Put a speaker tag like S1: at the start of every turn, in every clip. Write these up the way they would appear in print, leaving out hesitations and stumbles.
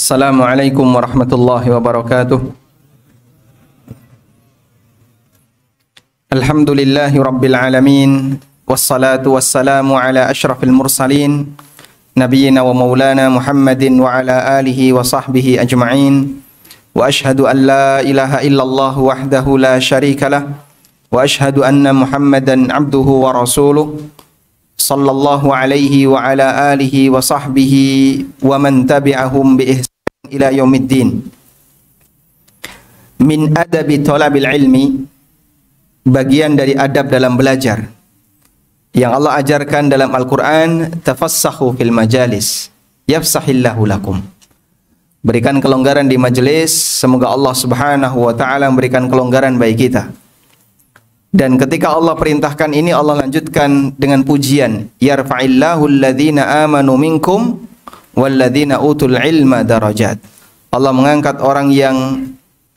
S1: Assalamualaikum warahmatullahi wabarakatuh. Alhamdulillahi rabbil alamin. Wassalatu wassalamu ala ashrafil mursalin, nabiyyina wa maulana Muhammadin wa ala alihi wa sahbihi ajma'in. Wa ashhadu an la ilaha illallah wahdahu la syarika lah. Wa ashhadu anna Muhammadan abduhu wa rasuluh. Sallallahu alaihi wa ala alihi wa sahbihi wa man tabi'ahum bi ihsan ila yaumiddin. Min adabi thalabil ilmi, bagian dari adab dalam belajar yang Allah ajarkan dalam Al-Quran. Tafassahu fil majalis yafsahillahu lakum. Berikan kelonggaran di majelis, semoga Allah subhanahu wa ta'ala memberikan kelonggaran bagi kita. Dan ketika Allah perintahkan ini, Allah lanjutkan dengan pujian, yarfa'illahu alladhina amanu minkum walladhina utul ilma darajat. Allah mengangkat orang yang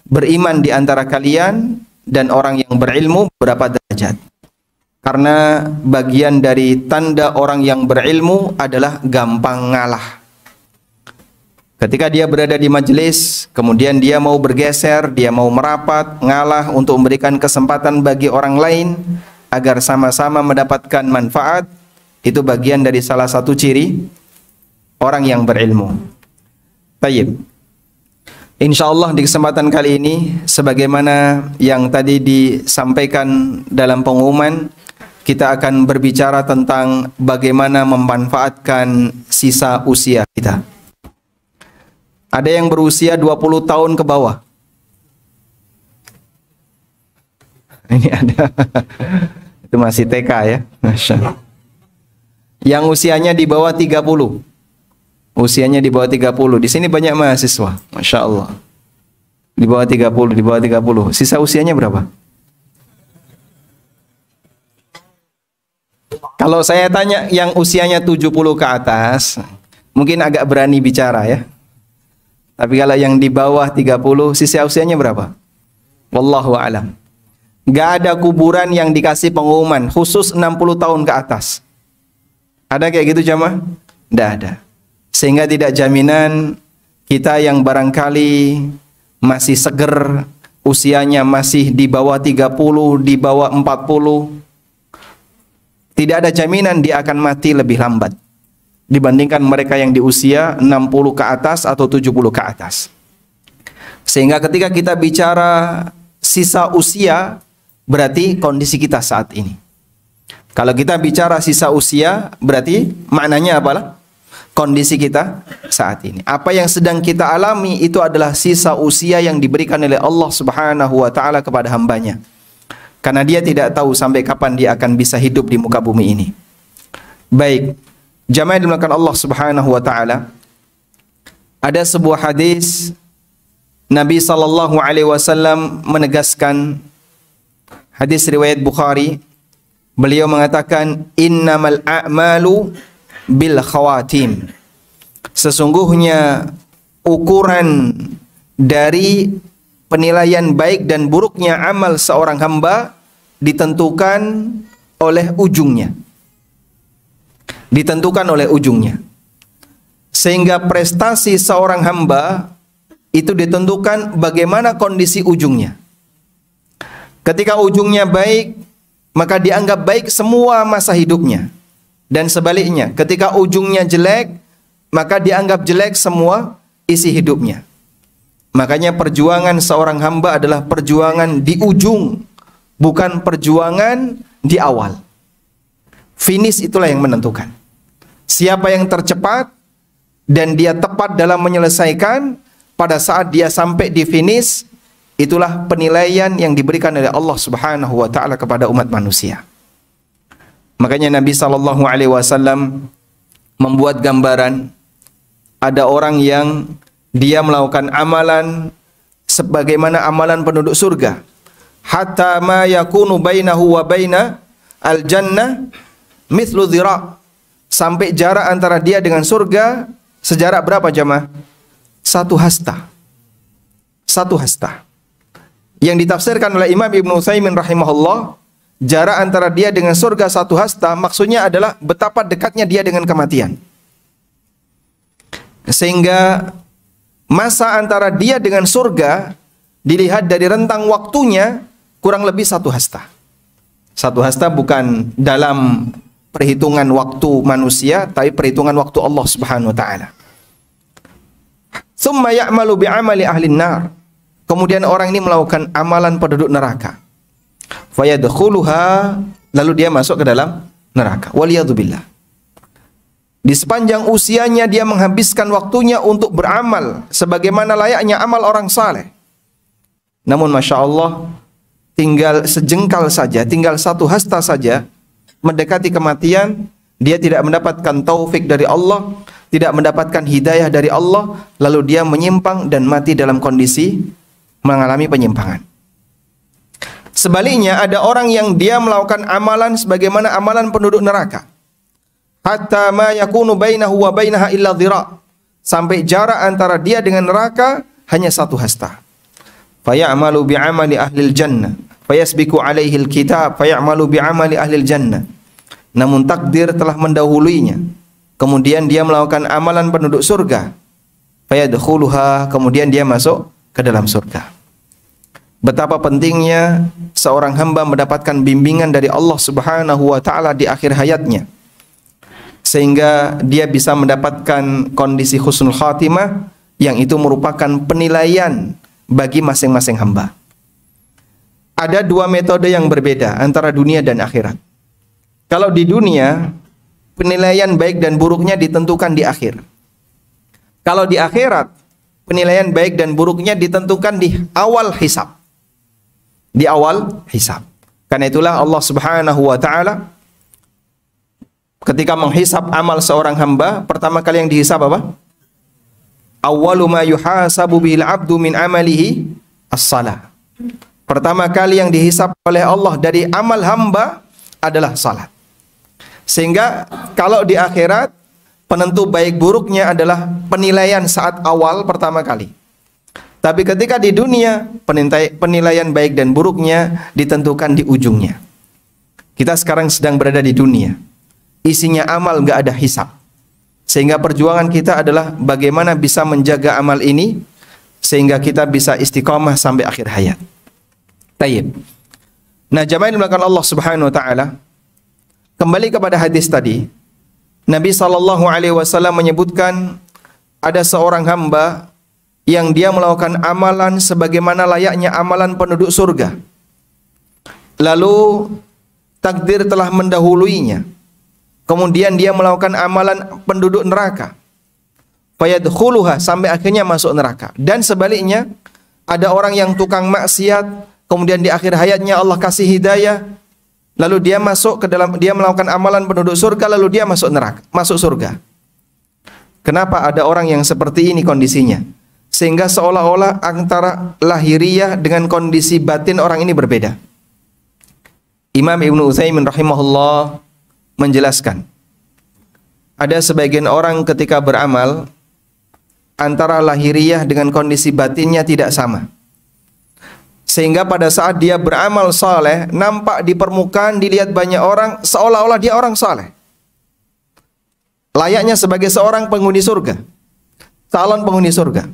S1: beriman di antara kalian dan orang yang berilmu berapa derajat. Karena bagian dari tanda orang yang berilmu adalah gampang ngalah. Ketika dia berada di majelis, kemudian dia mau bergeser, dia mau merapat, ngalah untuk memberikan kesempatan bagi orang lain agar sama-sama mendapatkan manfaat, itu bagian dari salah satu ciri orang yang berilmu. Baik. Insyaallah di kesempatan kali ini, sebagaimana yang tadi disampaikan dalam pengumuman, kita akan berbicara tentang bagaimana memanfaatkan sisa usia kita. Ada yang berusia 20 tahun ke bawah. Ini ada. Itu masih TK ya. Masya Allah. Yang usianya di bawah 30. Usianya di bawah 30. Di sini banyak mahasiswa. Masya Allah. Di bawah 30, di bawah 30. Sisa usianya berapa? Kalau saya tanya yang usianya 70 ke atas, mungkin agak berani bicara ya. Tapi kalau yang di bawah 30, sisa usianya berapa? Wallahu a'lam. Gak ada kuburan yang dikasih pengumuman khusus 60 tahun ke atas. Ada kayak gitu jamaah? Tidak ada. Sehingga tidak jaminan kita yang barangkali masih seger, usianya masih di bawah 30, di bawah 40, tidak ada jaminan dia akan mati lebih lambat dibandingkan mereka yang di usia 60 ke atas atau 70 ke atas. Sehingga ketika kita bicara sisa usia, berarti kondisi kita saat ini. Kalau kita bicara sisa usia, berarti maknanya apalah? Kondisi kita saat ini. Apa yang sedang kita alami itu adalah sisa usia yang diberikan oleh Allah subhanahu wa ta'ala kepada hambanya. Karena dia tidak tahu sampai kapan dia akan bisa hidup di muka bumi ini. Baik. Jamaah dimuliakan Allah subhanahu wa ta'ala, ada sebuah hadis Nabi sallallahu alaihi wasallam menegaskan, hadis riwayat Bukhari, beliau mengatakan, innamal a'malu bil khawatim. Sesungguhnya ukuran dari penilaian baik dan buruknya amal seorang hamba ditentukan oleh ujungnya. Ditentukan oleh ujungnya. Sehingga prestasi seorang hamba itu ditentukan bagaimana kondisi ujungnya. Ketika ujungnya baik, maka dianggap baik semua masa hidupnya. Dan sebaliknya, ketika ujungnya jelek, maka dianggap jelek semua isi hidupnya. Makanya perjuangan seorang hamba adalah perjuangan di ujung, bukan perjuangan di awal. Finish itulah yang menentukan. Siapa yang tercepat dan dia tepat dalam menyelesaikan, pada saat dia sampai di finish, itulah penilaian yang diberikan oleh Allah subhanahu wa ta'ala kepada umat manusia. Makanya Nabi sallallahu alaihi wasallam membuat gambaran, ada orang yang dia melakukan amalan sebagaimana amalan penduduk surga. Hatta ma yakunu bainahu wa baina al-jannah mithlu dhira'. Sampai jarak antara dia dengan surga sejarak berapa jamaah? 1 hasta. 1 hasta. Yang ditafsirkan oleh Imam Ibnu Utsaimin rahimahullah, jarak antara dia dengan surga 1 hasta maksudnya adalah betapa dekatnya dia dengan kematian. Sehingga masa antara dia dengan surga dilihat dari rentang waktunya kurang lebih 1 hasta. 1 hasta bukan dalam perhitungan waktu manusia, tapi perhitungan waktu Allah Subhanahu wa taala. Tsumma ya'malu bi'amali ahlin nar. Kemudian orang ini melakukan amalan penduduk neraka. Fayadkhuluha, lalu dia masuk ke dalam neraka. Waliyadzubillah. Di sepanjang usianya dia menghabiskan waktunya untuk beramal sebagaimana layaknya amal orang saleh. Namun Masya Allah, tinggal sejengkal saja, tinggal 1 hasta saja mendekati kematian, dia tidak mendapatkan taufik dari Allah, tidak mendapatkan hidayah dari Allah, lalu dia menyimpang dan mati dalam kondisi mengalami penyimpangan. Sebaliknya, ada orang yang dia melakukan amalan sebagaimana amalan penduduk neraka. Hatta ma yakunu bainahu wa bainaha illa dhira'. Sampai jarak antara dia dengan neraka hanya 1 hasta. Fayamalu bi'amali ahlil jannah, fayasbiku alaihi alkitab, fayamalu bi'amali ahlil jannah. Namun takdir telah mendahuluinya. Kemudian dia melakukan amalan penduduk surga. Fayadkhuluha, kemudian dia masuk ke dalam surga. Betapa pentingnya seorang hamba mendapatkan bimbingan dari Allah Subhanahu wa taala di akhir hayatnya, sehingga dia bisa mendapatkan kondisi husnul khatimah yang itu merupakan penilaian bagi masing-masing hamba. Ada 2 metode yang berbeda antara dunia dan akhirat. Kalau di dunia, penilaian baik dan buruknya ditentukan di akhir. Kalau di akhirat, penilaian baik dan buruknya ditentukan di awal hisab. Di awal hisab. Karena itulah Allah Subhanahu wa taala ketika menghisab amal seorang hamba, pertama kali yang dihisab apa? Awwalu ma yuhasabu bil 'abdu min amalihi as-shalah. Pertama kali yang dihisab oleh Allah dari amal hamba adalah salat. Sehingga kalau di akhirat, penentu baik buruknya adalah penilaian saat awal pertama kali. Tapi ketika di dunia, penilaian baik dan buruknya ditentukan di ujungnya. Kita sekarang sedang berada di dunia. Isinya amal, nggak ada hisab. Sehingga perjuangan kita adalah bagaimana bisa menjaga amal ini sehingga kita bisa istiqamah sampai akhir hayat. Tayyib. Nah, jamaah yang dimuliakan Allah Subhanahu wa taala, kembali kepada hadis tadi, Nabi SAW menyebutkan ada seorang hamba yang dia melakukan amalan sebagaimana layaknya amalan penduduk surga. Lalu takdir telah mendahuluinya. Kemudian dia melakukan amalan penduduk neraka. Fayadkhuluha, sampai akhirnya masuk neraka. Dan sebaliknya, ada orang yang tukang maksiat, kemudian di akhir hayatnya Allah kasih hidayah, lalu dia melakukan amalan penduduk surga, lalu dia masuk neraka, masuk surga. Kenapa ada orang yang seperti ini kondisinya? Sehingga seolah-olah antara lahiriah dengan kondisi batin orang ini berbeda. Imam Ibnu Utsaimin rahimahullah menjelaskan, ada sebagian orang ketika beramal, antara lahiriah dengan kondisi batinnya tidak sama. Sehingga pada saat dia beramal saleh, nampak di permukaan dilihat banyak orang seolah-olah dia orang saleh. Layaknya sebagai seorang penghuni surga, calon penghuni surga.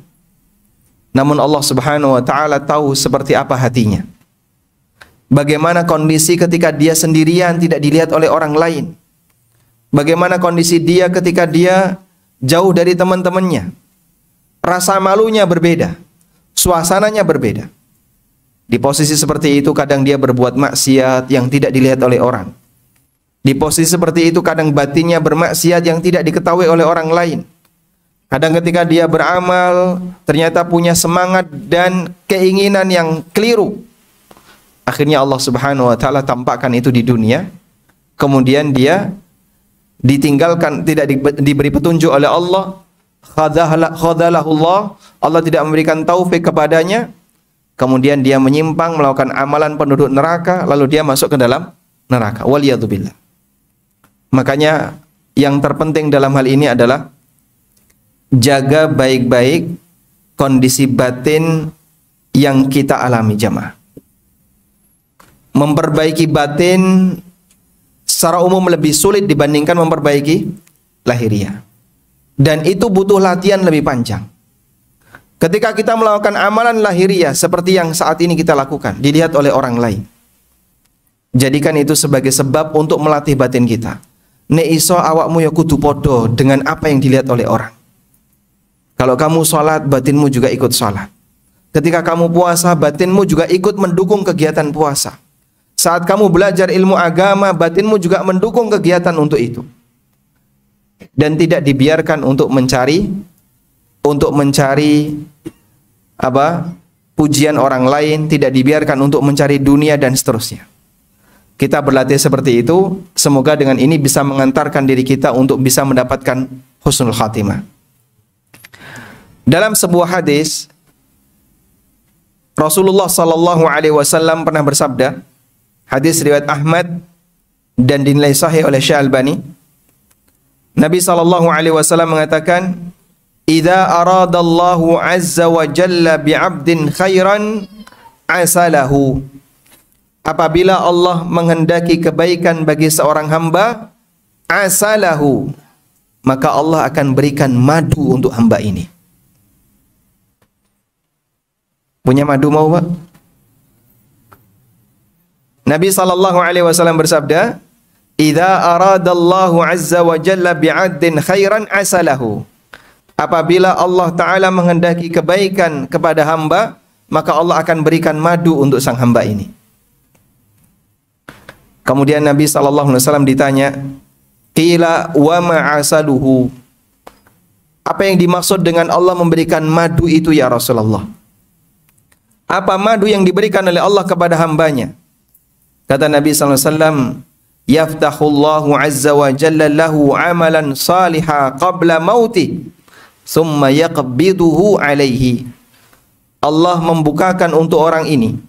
S1: Namun Allah Subhanahu wa taala tahu seperti apa hatinya. Bagaimana kondisi ketika dia sendirian tidak dilihat oleh orang lain. Bagaimana kondisi dia ketika dia jauh dari teman-temannya. Rasa malunya berbeda, suasananya berbeda. Di posisi seperti itu kadang dia berbuat maksiat yang tidak dilihat oleh orang. Di posisi seperti itu kadang batinnya bermaksiat yang tidak diketahui oleh orang lain. Kadang ketika dia beramal ternyata punya semangat dan keinginan yang keliru. Akhirnya Allah Subhanahu wa taala tampakkan itu di dunia. Kemudian dia ditinggalkan, tidak diberi petunjuk oleh Allah. Khadalahullah, Allah tidak memberikan taufik kepadanya. Kemudian dia menyimpang melakukan amalan penduduk neraka, lalu dia masuk ke dalam neraka. Waliyadzubillah. Makanya yang terpenting dalam hal ini adalah jaga baik-baik kondisi batin yang kita alami, jamaah. Memperbaiki batin secara umum lebih sulit dibandingkan memperbaiki lahiriah. Dan itu butuh latihan lebih panjang. Ketika kita melakukan amalan lahiriah seperti yang saat ini kita lakukan, dilihat oleh orang lain, jadikan itu sebagai sebab untuk melatih batin kita. Nek iso awakmu ya kudu podo dengan apa yang dilihat oleh orang. Kalau kamu sholat, batinmu juga ikut sholat. Ketika kamu puasa, batinmu juga ikut mendukung kegiatan puasa. Saat kamu belajar ilmu agama, batinmu juga mendukung kegiatan untuk itu. Dan tidak dibiarkan untuk mencari pujian orang lain, tidak dibiarkan untuk mencari dunia dan seterusnya. Kita berlatih seperti itu, semoga dengan ini bisa mengantarkan diri kita untuk bisa mendapatkan husnul khatimah. Dalam sebuah hadis, Rasulullah sallallahu alaihi wasallam pernah bersabda, hadis riwayat Ahmad dan dinilai sahih oleh Syekh Albani. Nabi sallallahu alaihi wasallam mengatakan, "Idza aradallahu azza wa jalla bi'abdin khairan asalahu." Apabila Allah menghendaki kebaikan bagi seorang hamba, asalahu, maka Allah akan berikan madu untuk hamba ini. Punya madu mau, Pak? Nabi sallallahu alaihi wasallam bersabda, "Idza aradallahu azza wa jalla bi'abdin khairan asalahu." Apabila Allah Ta'ala menghendaki kebaikan kepada hamba, maka Allah akan berikan madu untuk sang hamba ini. Kemudian Nabi SAW ditanya, "Qila wa ma'asaluhu." Apa yang dimaksud dengan Allah memberikan madu itu ya Rasulullah? Apa madu yang diberikan oleh Allah kepada hambanya? Kata Nabi SAW, "Yaftahullahu azza wa jalla lahu amalan salihah qabla mautih. Summa yaqbiduhu alaihi." Allah membukakan untuk orang ini,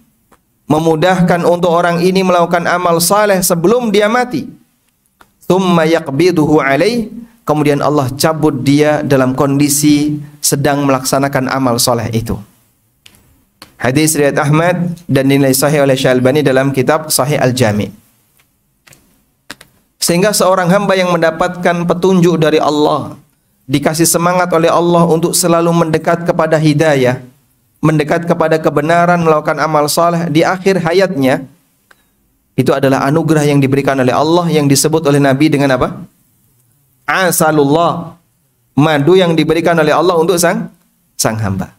S1: memudahkan untuk orang ini melakukan amal saleh sebelum dia mati. Summa yaqbiduhu alaihi, kemudian Allah cabut dia dalam kondisi sedang melaksanakan amal saleh itu. Hadis riwayat Ahmad dan dinilai sahih oleh Syekh Albani dalam kitab Sahih Al-Jami'. Sehingga seorang hamba yang mendapatkan petunjuk dari Allah, dikasih semangat oleh Allah untuk selalu mendekat kepada hidayah, mendekat kepada kebenaran, melakukan amal saleh di akhir hayatnya, itu adalah anugerah yang diberikan oleh Allah yang disebut oleh Nabi dengan apa? Asalullah, madu yang diberikan oleh Allah untuk sang hamba.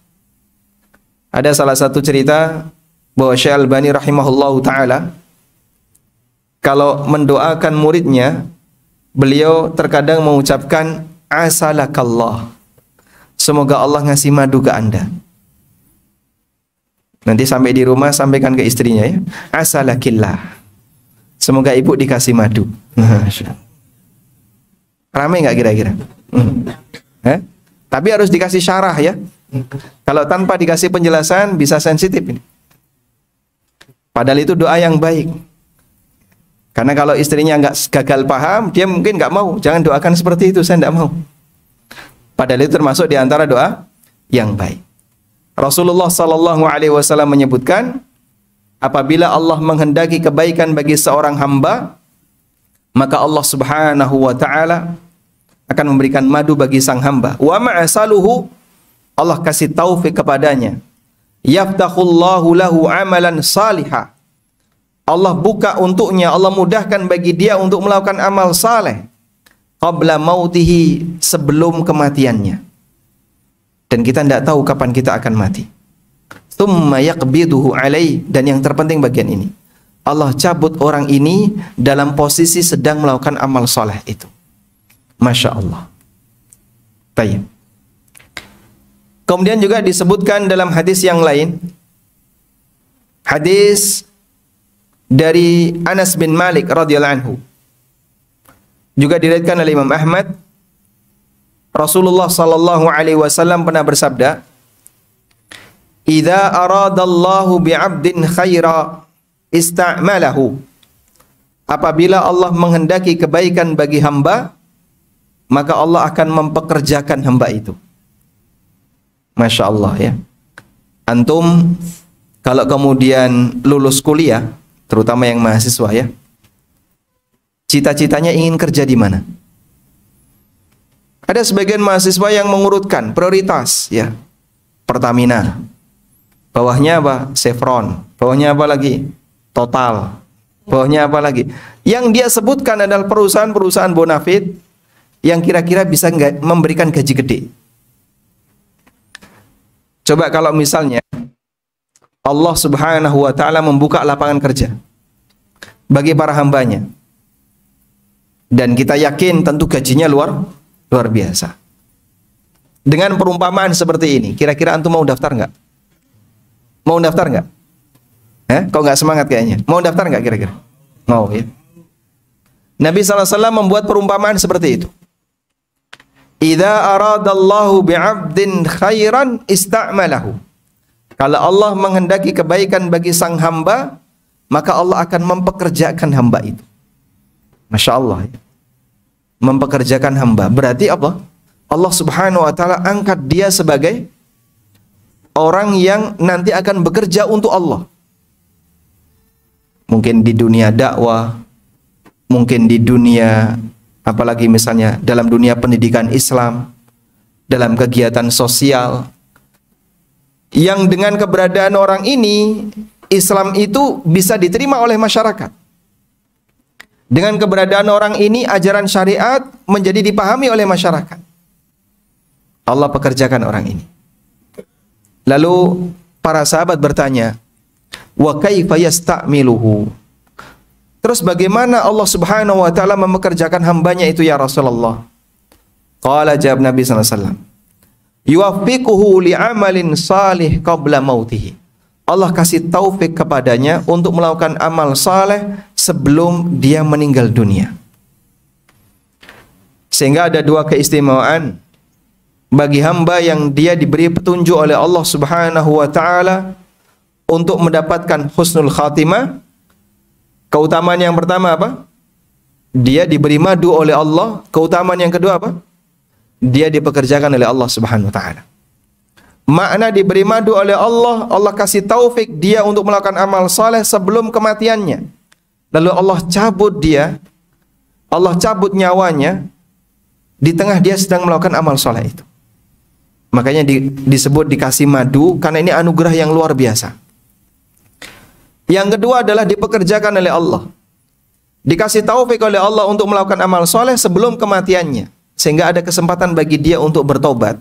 S1: Ada salah satu cerita bahwa Syekh Albani rahimahullahu ta'ala kalau mendoakan muridnya, beliau terkadang mengucapkan asalakallah, semoga Allah ngasih madu ke anda. Nanti sampai di rumah sampaikan ke istrinya ya, asalakillah, semoga ibu dikasih madu. Rame nggak kira-kira? Tapi harus dikasih syarah ya. Kalau tanpa dikasih penjelasan bisa sensitif ini. Padahal itu doa yang baik. Karena kalau istrinya nggak gagal paham, dia mungkin nggak mau. Jangan doakan seperti itu, saya nggak mau. Padahal itu termasuk di antara doa yang baik. Rasulullah Sallallahu Alaihi Wasallam menyebutkan, apabila Allah menghendaki kebaikan bagi seorang hamba, maka Allah Subhanahu Wa Taala akan memberikan madu bagi sang hamba. Wa ma'asaluhu, Allah kasih taufik kepadanya. Yaftahullahu lahu amalan salihah. Allah buka untuknya, Allah mudahkan bagi dia untuk melakukan amal saleh qabla mautihi, sebelum kematiannya. Dan kita tidak tahu kapan kita akan mati. Tsumma yaqbiduhu alaih, dan yang terpenting bagian ini, Allah cabut orang ini dalam posisi sedang melakukan amal saleh itu. Masya Allah. Baik. Kemudian juga disebutkan dalam hadis yang lain, hadis dari Anas bin Malik radhiyallahu anhu, juga diriwayatkan oleh Imam Ahmad. Rasulullah sallallahu alaihi wasallam pernah bersabda, "Idza aradallahu bi'abdin khaira ista'malahu." Apabila Allah menghendaki kebaikan bagi hamba, maka Allah akan mempekerjakan hamba itu. Masya Allah ya. Antum kalau kemudian lulus kuliah, terutama yang mahasiswa ya, cita-citanya ingin kerja di mana? Ada sebagian mahasiswa yang mengurutkan prioritas ya. Pertamina. Bawahnya apa? Chevron. Bawahnya apa lagi? Total. Bawahnya apa lagi? Yang dia sebutkan adalah perusahaan-perusahaan bonafit yang kira-kira bisa memberikan gaji gede. Coba kalau misalnya Allah Subhanahu wa ta'ala membuka lapangan kerja bagi para hambanya, dan kita yakin tentu gajinya luar biasa. Dengan perumpamaan seperti ini, kira-kira antum mau daftar nggak? Mau daftar nggak? Kok nggak semangat kayaknya? Mau daftar nggak kira-kira? Mau ya. Nabi SAW membuat perumpamaan seperti itu. Idza aradallahu bi'abdin khairan ista'malahu. Kalau Allah menghendaki kebaikan bagi sang hamba, maka Allah akan mempekerjakan hamba itu. Masya Allah ya. Mempekerjakan hamba. Berarti apa? Allah Subhanahu wa ta'ala angkat dia sebagai orang yang nanti akan bekerja untuk Allah. Mungkin di dunia dakwah, mungkin di dunia, apalagi misalnya dalam dunia pendidikan Islam, dalam kegiatan sosial, yang dengan keberadaan orang ini, Islam itu bisa diterima oleh masyarakat. Dengan keberadaan orang ini, ajaran syariat menjadi dipahami oleh masyarakat. Allah pekerjakan orang ini. Lalu para sahabat bertanya, wa kaifa yasta'miluhu? Terus bagaimana Allah Subhanahu wa ta'ala mempekerjakan hambanya itu ya Rasulullah? Qala, jawab Nabi SAW, yuwaffiquhu li'amalin salih qabla mautihi. Allah kasih taufik kepadanya untuk melakukan amal saleh sebelum dia meninggal dunia. Sehingga ada dua keistimewaan bagi hamba yang dia diberi petunjuk oleh Allah Subhanahu wa ta'ala untuk mendapatkan husnul khatimah. Keutamaan yang pertama apa? Dia diberi madu oleh Allah. Keutamaan yang kedua apa? Dia dipekerjakan oleh Allah Subhanahu wa ta'ala. Makna diberi madu oleh Allah, Allah kasih taufik dia untuk melakukan amal saleh sebelum kematiannya. Lalu Allah cabut dia, Allah cabut nyawanya di tengah dia sedang melakukan amal saleh itu. Makanya disebut dikasih madu, karena ini anugerah yang luar biasa. Yang kedua adalah dipekerjakan oleh Allah. Dikasih taufik oleh Allah untuk melakukan amal soleh sebelum kematiannya. Sehingga ada kesempatan bagi dia untuk bertobat.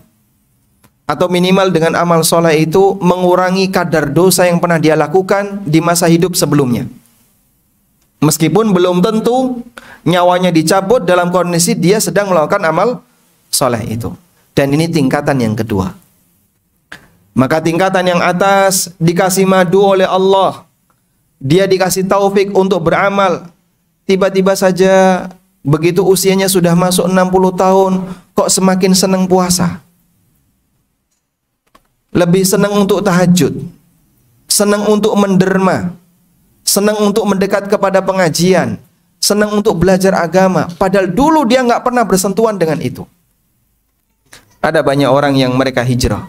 S1: Atau minimal dengan amal soleh itu mengurangi kadar dosa yang pernah dia lakukan di masa hidup sebelumnya. Meskipun belum tentu nyawanya dicabut dalam kondisi dia sedang melakukan amal soleh itu. Dan ini tingkatan yang kedua. Maka tingkatan yang atas dikasih madu oleh Allah. Dia dikasih taufik untuk beramal. Tiba-tiba saja begitu usianya sudah masuk 60 tahun, kok semakin senang puasa. Lebih senang untuk tahajud, senang untuk menderma, senang untuk mendekat kepada pengajian, senang untuk belajar agama. Padahal dulu dia nggak pernah bersentuhan dengan itu. Ada banyak orang yang mereka hijrah.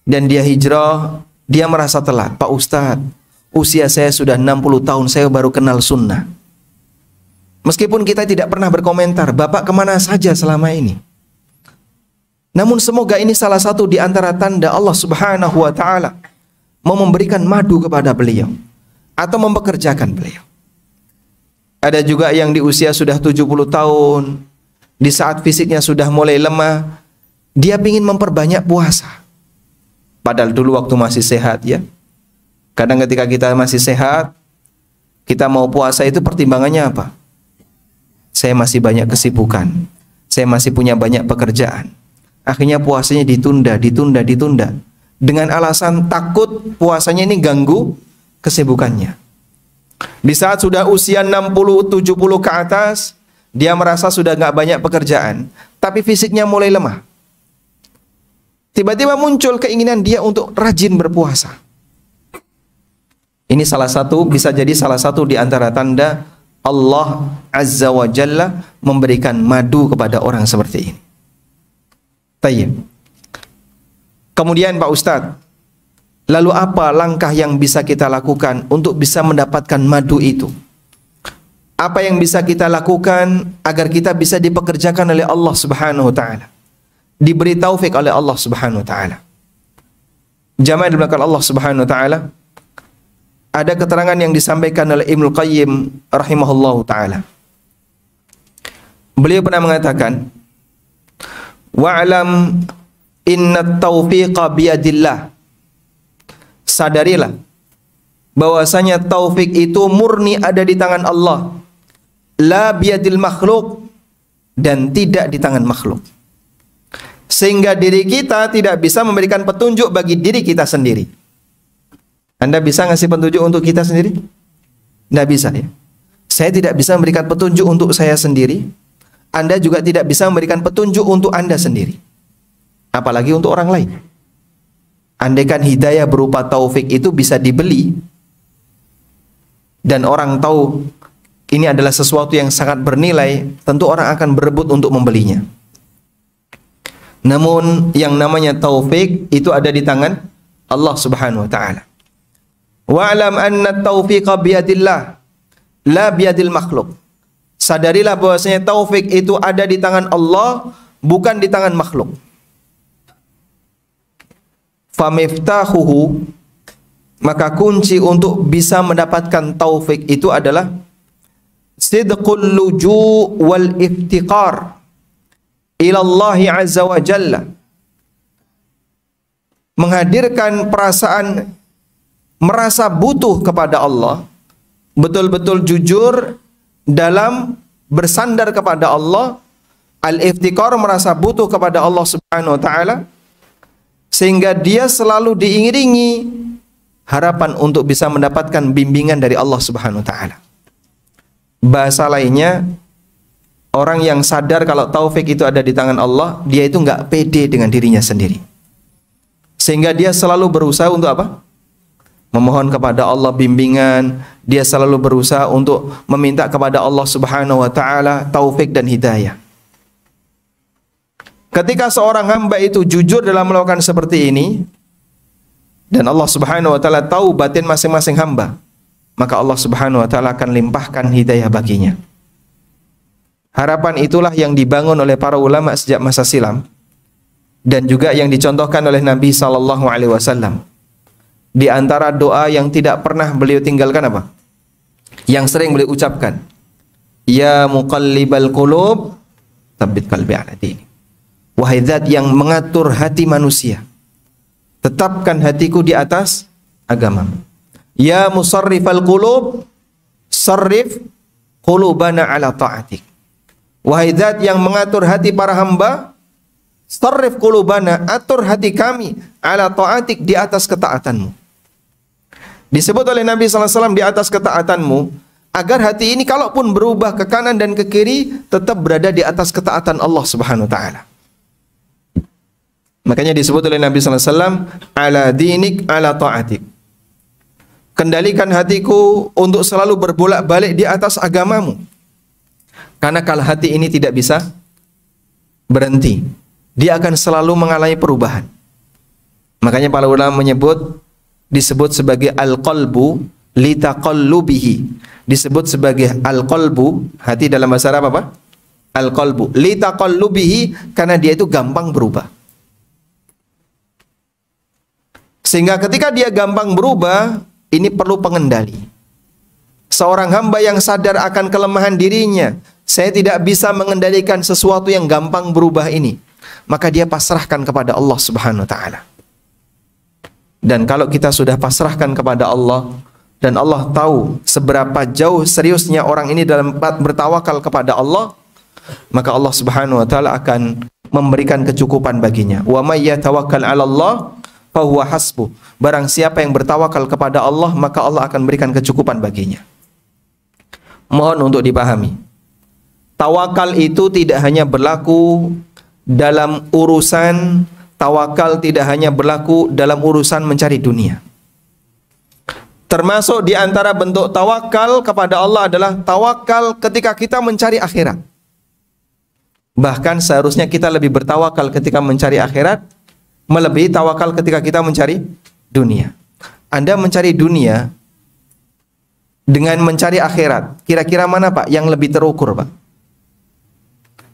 S1: Dan dia hijrah, dia merasa telat. Pak Ustadz, usia saya sudah 60 tahun, saya baru kenal sunnah. Meskipun kita tidak pernah berkomentar, Bapak kemana saja selama ini? Namun semoga ini salah satu di antara tanda Allah Subhanahu wa ta'ala mau memberikan madu kepada beliau atau mempekerjakan beliau. Ada juga yang di usia sudah 70 tahun, di saat fisiknya sudah mulai lemah, dia ingin memperbanyak puasa. Padahal dulu waktu masih sehat ya. Kadang ketika kita masih sehat, kita mau puasa itu pertimbangannya apa? Saya masih banyak kesibukan, saya masih punya banyak pekerjaan. Akhirnya puasanya ditunda. Dengan alasan takut puasanya ini ganggu kesibukannya. Di saat sudah usia 60-70 ke atas, dia merasa sudah nggak banyak pekerjaan, tapi fisiknya mulai lemah. Tiba-tiba muncul keinginan dia untuk rajin berpuasa. Ini bisa jadi salah satu di antara tanda Allah Azza wa Jalla memberikan madu kepada orang seperti ini. Tayyib. Kemudian Pak Ustadz, lalu apa langkah yang bisa kita lakukan untuk bisa mendapatkan madu itu? Apa yang bisa kita lakukan agar kita bisa dipekerjakan oleh Allah Subhanahu wa ta'ala, diberi taufik oleh Allah Subhanahu wa ta'ala? Jamaah di belakang Allah Subhanahu wa taala, ada keterangan yang disampaikan oleh Ibnu Qayyim rahimahullahu taala. Beliau pernah mengatakan, "Wa'lam inna taufiqa biyadillah." Sadarilah bahwasanya taufik itu murni ada di tangan Allah, la biyadil makhluk, dan tidak di tangan makhluk. Sehingga diri kita tidak bisa memberikan petunjuk bagi diri kita sendiri. Anda bisa ngasih petunjuk untuk kita sendiri? Tidak bisa ya. Saya tidak bisa memberikan petunjuk untuk saya sendiri. Anda juga tidak bisa memberikan petunjuk untuk Anda sendiri. Apalagi untuk orang lain. Andaikan hidayah berupa taufik itu bisa dibeli, dan orang tahu ini adalah sesuatu yang sangat bernilai, tentu orang akan berebut untuk membelinya. Namun yang namanya taufik itu ada di tangan Allah Subhanahu wa taala. Wa'lam anna taufiqa biyadillah la biyadil makhluk. Sadarilah bahwasanya taufik itu ada di tangan Allah, bukan di tangan makhluk. Famiftahuhu, maka kunci untuk bisa mendapatkan taufik itu adalah sidqul luju' wal iftiqar ila Allah azza wa jalla. Menghadirkan perasaan merasa butuh kepada Allah, betul-betul jujur dalam bersandar kepada Allah, al-iftiqar, merasa butuh kepada Allah Subhanahu wa taala, sehingga dia selalu diiringi harapan untuk bisa mendapatkan bimbingan dari Allah Subhanahu wa taala. Bahasa lainnya, orang yang sadar kalau taufik itu ada di tangan Allah, dia itu nggak pede dengan dirinya sendiri. Sehingga dia selalu berusaha untuk apa? Memohon kepada Allah bimbingan, dia selalu berusaha untuk meminta kepada Allah Subhanahu wa taala taufik dan hidayah. Ketika seorang hamba itu jujur dalam melakukan seperti ini, dan Allah Subhanahu wa taala tahu batin masing-masing hamba, maka Allah Subhanahu wa taala akan limpahkan hidayah baginya. Harapan itulah yang dibangun oleh para ulama sejak masa silam, dan juga yang dicontohkan oleh Nabi sallallahu alaihi wasallam. Di antara doa yang tidak pernah beliau tinggalkan apa? Yang sering beliau ucapkan, ya muqallibal qulub, tsabbit qalbi ala dini. Wahai zat yang mengatur hati manusia, tetapkan hatiku di atas agamamu. Ya musarrifal qulub, sarrif qulubana ala ta'atik. Wahai zat yang mengatur hati para hamba, sarrif qulubana, atur hati kami ala ta'atik, di atas ketaatanmu. Disebut oleh Nabi sallallahu alaihi wasallam di atas ketaatanmu, agar hati ini kalaupun berubah ke kanan dan ke kiri, tetap berada di atas ketaatan Allah Subhanahu wa taala. Makanya disebut oleh Nabi sallallahu alaihi wasallam, ala dinik ala ta'atik. Kendalikan hatiku untuk selalu berbolak-balik di atas agamamu. Karena kalau hati ini tidak bisa berhenti, dia akan selalu mengalami perubahan. Makanya para ulama menyebut, disebut sebagai al-qalbu litaqallubihi. Disebut sebagai al-qalbu, hati dalam bahasa Arab apa? Al-qalbu litaqallubihi, karena dia itu gampang berubah. Sehingga ketika dia gampang berubah, ini perlu pengendali. Seorang hamba yang sadar akan kelemahan dirinya, saya tidak bisa mengendalikan sesuatu yang gampang berubah ini, maka dia pasrahkan kepada Allah Subhanahu wa taala. Dan kalau kita sudah pasrahkan kepada Allah, dan Allah tahu seberapa jauh seriusnya orang ini dalam bertawakal kepada Allah, maka Allah Subhanahu wa taala akan memberikan kecukupan baginya. Wa may yatawakkal 'ala Allah fahuwa hasbuh. Barang siapa yang bertawakal kepada Allah, maka Allah akan berikan kecukupan baginya. Mohon untuk dipahami, tawakal itu tidak hanya berlaku dalam urusan tawakal, tidak hanya berlaku dalam urusan mencari dunia. Termasuk di antara bentuk tawakal kepada Allah adalah tawakal ketika kita mencari akhirat. Bahkan seharusnya kita lebih bertawakal ketika mencari akhirat melebihi tawakal ketika kita mencari dunia. Anda mencari dunia dengan mencari akhirat, kira-kira mana Pak yang lebih terukur Pak?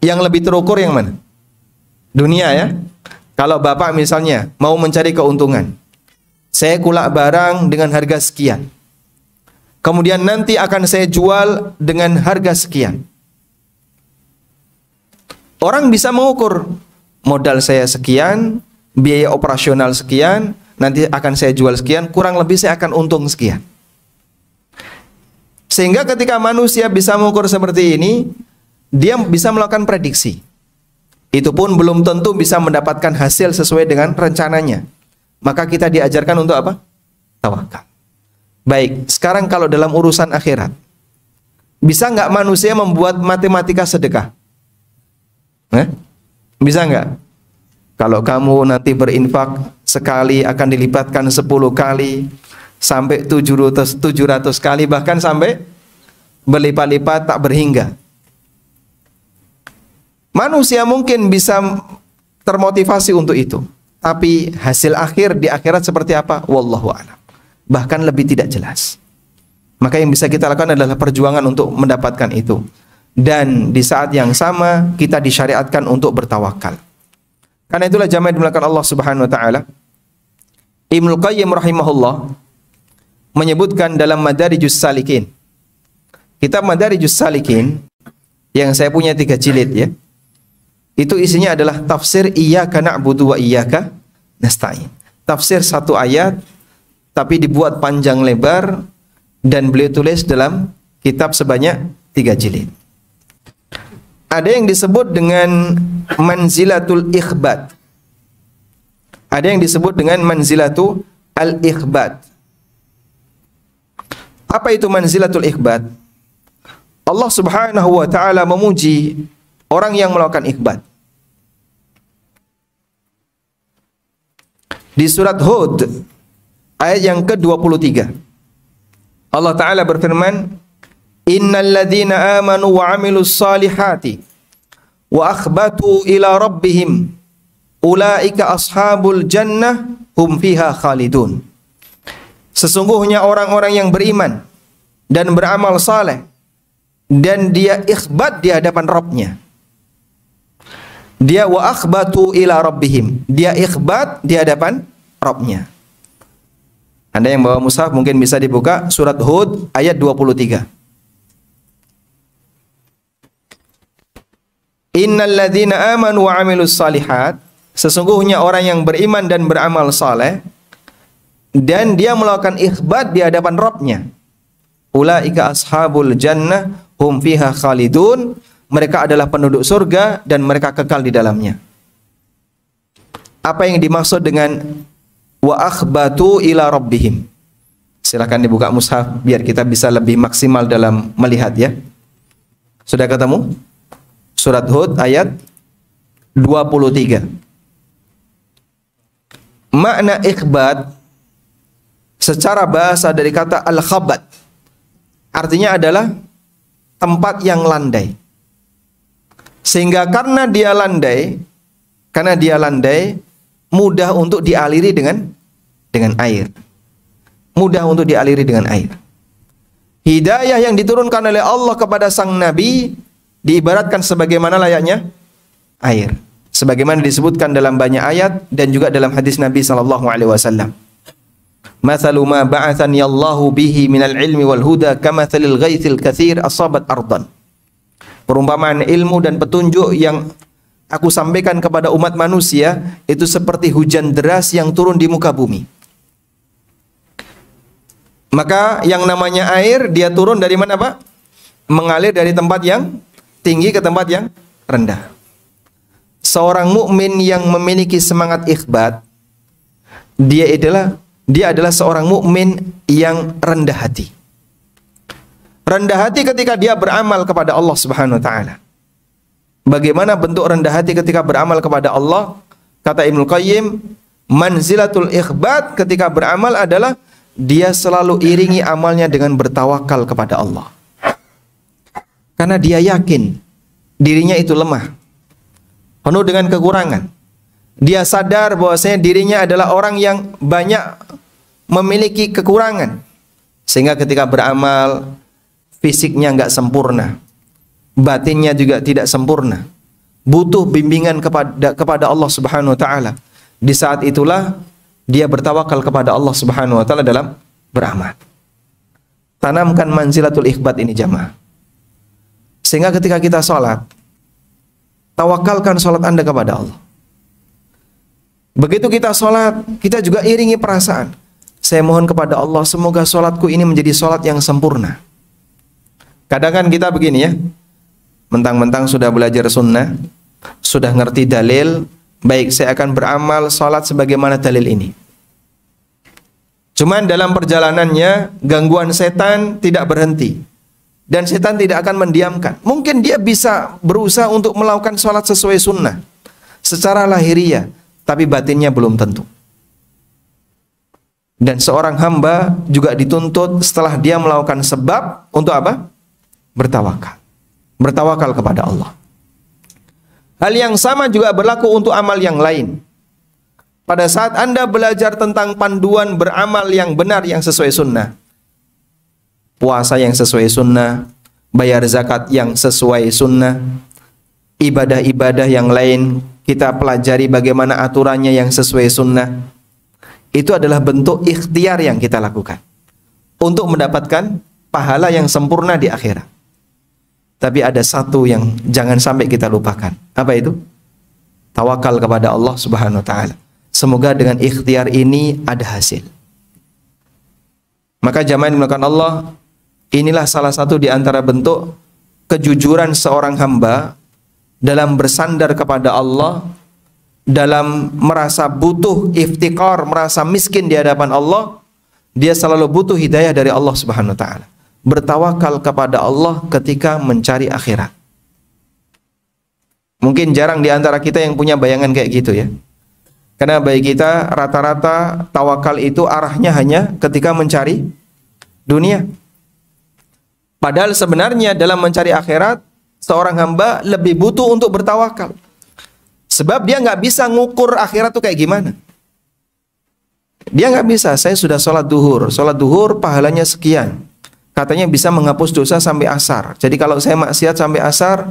S1: Yang lebih terukur yang mana? Dunia ya. Kalau Bapak misalnya mau mencari keuntungan, Saya kulak barang dengan harga sekian. Kemudian nanti akan saya jual dengan harga sekian. Orang bisa mengukur, modal saya sekian, biaya operasional sekian, nanti akan saya jual sekian, kurang lebih saya akan untung sekian. Sehingga ketika manusia bisa mengukur seperti ini, dia bisa melakukan prediksi. Itu pun belum tentu bisa mendapatkan hasil sesuai dengan rencananya. Maka kita diajarkan untuk apa? Tawakal. Baik, sekarang kalau dalam urusan akhirat, bisa nggak manusia membuat matematika sedekah? Bisa nggak? Kalau kamu nanti berinfak sekali akan dilipatkan 10 kali, sampai 700 kali, bahkan sampai berlipat-lipat tak berhingga. Manusia mungkin bisa termotivasi untuk itu, tapi hasil akhir di akhirat seperti apa? Wallahu a'lam. Bahkan lebih tidak jelas. Maka yang bisa kita lakukan adalah perjuangan untuk mendapatkan itu. Dan di saat yang sama kita disyariatkan untuk bertawakal. Karena itulah jamaah dimulakan Allah Subhanahu wa taala, Ibnu Qayyim rahimahullah menyebutkan dalam Madarijus Salikin. Kitab Madarijus Salikin yang saya punya 3 jilid ya. Itu isinya adalah tafsir iyyaka na'budu wa iyyaka nasta'in. Tafsir 1 ayat tapi dibuat panjang lebar dan beliau tulis dalam kitab sebanyak 3 jilid. Ada yang disebut dengan manzilatul ikhbat. Ada yang disebut dengan manzilatul al-ikhbat. Apa itu manzilatul ikhbat? Allah Subhanahu wa taala memuji orang yang melakukan ikhbat. Di surat Hud ayat yang ke-23. Allah taala berfirman, "Innal ladzina amanu wa 'amilus salihati wa akhbatu ila rabbihim ulaika ashabul jannah hum fiha khalidun." Sesungguhnya orang-orang yang beriman dan beramal saleh dan dia ikhbat di hadapan Rabb-nya. Dia wa akhbatu ila rabbihim. Dia ikhbat di hadapan Rabb-nya. Anda yang bawa mushaf mungkin bisa dibuka surat Hud ayat 23. Innal ladzina amanu wa 'amilus salihat, sesungguhnya orang yang beriman dan beramal saleh dan dia melakukan ikhbat di hadapan Rabb-nya. Ulaika ashabul jannah hum fiha khalidun. Mereka adalah penduduk surga dan mereka kekal di dalamnya. Apa yang dimaksud dengan wa akhbatu ila rabbihim? Silakan dibuka mushaf biar kita bisa lebih maksimal dalam melihat ya. Sudah ketemu? Surat Hud ayat 23. Makna ikhbat secara bahasa dari kata al-khabat, artinya adalah tempat yang landai. Sehingga karena dia landai, mudah untuk dialiri dengan air. Mudah untuk dialiri dengan air. Hidayah yang diturunkan oleh Allah kepada sang nabi diibaratkan sebagaimana layaknya air. Sebagaimana disebutkan dalam banyak ayat dan juga dalam hadis Nabi sallallahu alaihi wasallam. Mathalu ma ba'athani Allahu bihi minal ilmi wal huda kamathalil ghaithil katsir asabat ardan. Perumpamaan ilmu dan petunjuk yang aku sampaikan kepada umat manusia itu seperti hujan deras yang turun di muka bumi. Maka yang namanya air dia turun dari mana, Pak? Mengalir dari tempat yang tinggi ke tempat yang rendah. Seorang mukmin yang memiliki semangat ikhbat, dia adalah seorang mukmin yang rendah hati. Rendah hati ketika dia beramal kepada Allah Subhanahu wa taala. Bagaimana bentuk rendah hati ketika beramal kepada Allah? Kata Ibnu Qayyim, manzilatul ikhbat ketika beramal adalah dia selalu iringi amalnya dengan bertawakal kepada Allah. Karena dia yakin dirinya itu lemah, penuh dengan kekurangan. Dia sadar bahwasanya dirinya adalah orang yang banyak memiliki kekurangan. Sehingga ketika beramal, fisiknya nggak sempurna, batinnya juga tidak sempurna, butuh bimbingan kepada Allah Subhanahu wa taala. Di saat itulah dia bertawakal kepada Allah Subhanahu wa taala dalam beramal. Tanamkan manzilatul ikhbat ini jamaah. Sehingga ketika kita sholat, tawakalkan sholat Anda kepada Allah. Begitu kita sholat, kita juga iringi perasaan. Saya mohon kepada Allah, semoga sholatku ini menjadi sholat yang sempurna. Kadang kan kita begini ya, mentang-mentang sudah belajar sunnah, sudah ngerti dalil, baik saya akan beramal sholat sebagaimana dalil ini. Cuman dalam perjalanannya, gangguan setan tidak berhenti. Dan setan tidak akan mendiamkan. Mungkin dia bisa berusaha untuk melakukan sholat sesuai sunnah secara lahiriah, tapi batinnya belum tentu. Dan seorang hamba juga dituntut setelah dia melakukan sebab untuk apa? Bertawakal. Bertawakal kepada Allah. Hal yang sama juga berlaku untuk amal yang lain. Pada saat Anda belajar tentang panduan beramal yang benar yang sesuai sunnah, puasa yang sesuai sunnah, bayar zakat yang sesuai sunnah, ibadah-ibadah yang lain kita pelajari bagaimana aturannya yang sesuai sunnah. Itu adalah bentuk ikhtiar yang kita lakukan untuk mendapatkan pahala yang sempurna di akhirat. Tapi ada satu yang jangan sampai kita lupakan. Apa itu? Tawakal kepada Allah Subhanahu wa taala. Semoga dengan ikhtiar ini ada hasil. Maka jamaah yang dimuliakan Allah, inilah salah satu di antara bentuk kejujuran seorang hamba dalam bersandar kepada Allah, dalam merasa butuh, iftikar, merasa miskin di hadapan Allah. Dia selalu butuh hidayah dari Allah Subhanahu wa taala. Bertawakal kepada Allah ketika mencari akhirat. Mungkin jarang di antara kita yang punya bayangan kayak gitu ya. Karena bagi kita rata-rata tawakal itu arahnya hanya ketika mencari dunia. Padahal sebenarnya dalam mencari akhirat, seorang hamba lebih butuh untuk bertawakal. Sebab dia nggak bisa ngukur akhirat itu kayak gimana. Dia nggak bisa, saya sudah sholat duhur pahalanya sekian. Katanya bisa menghapus dosa sampai asar. Jadi kalau saya maksiat sampai asar,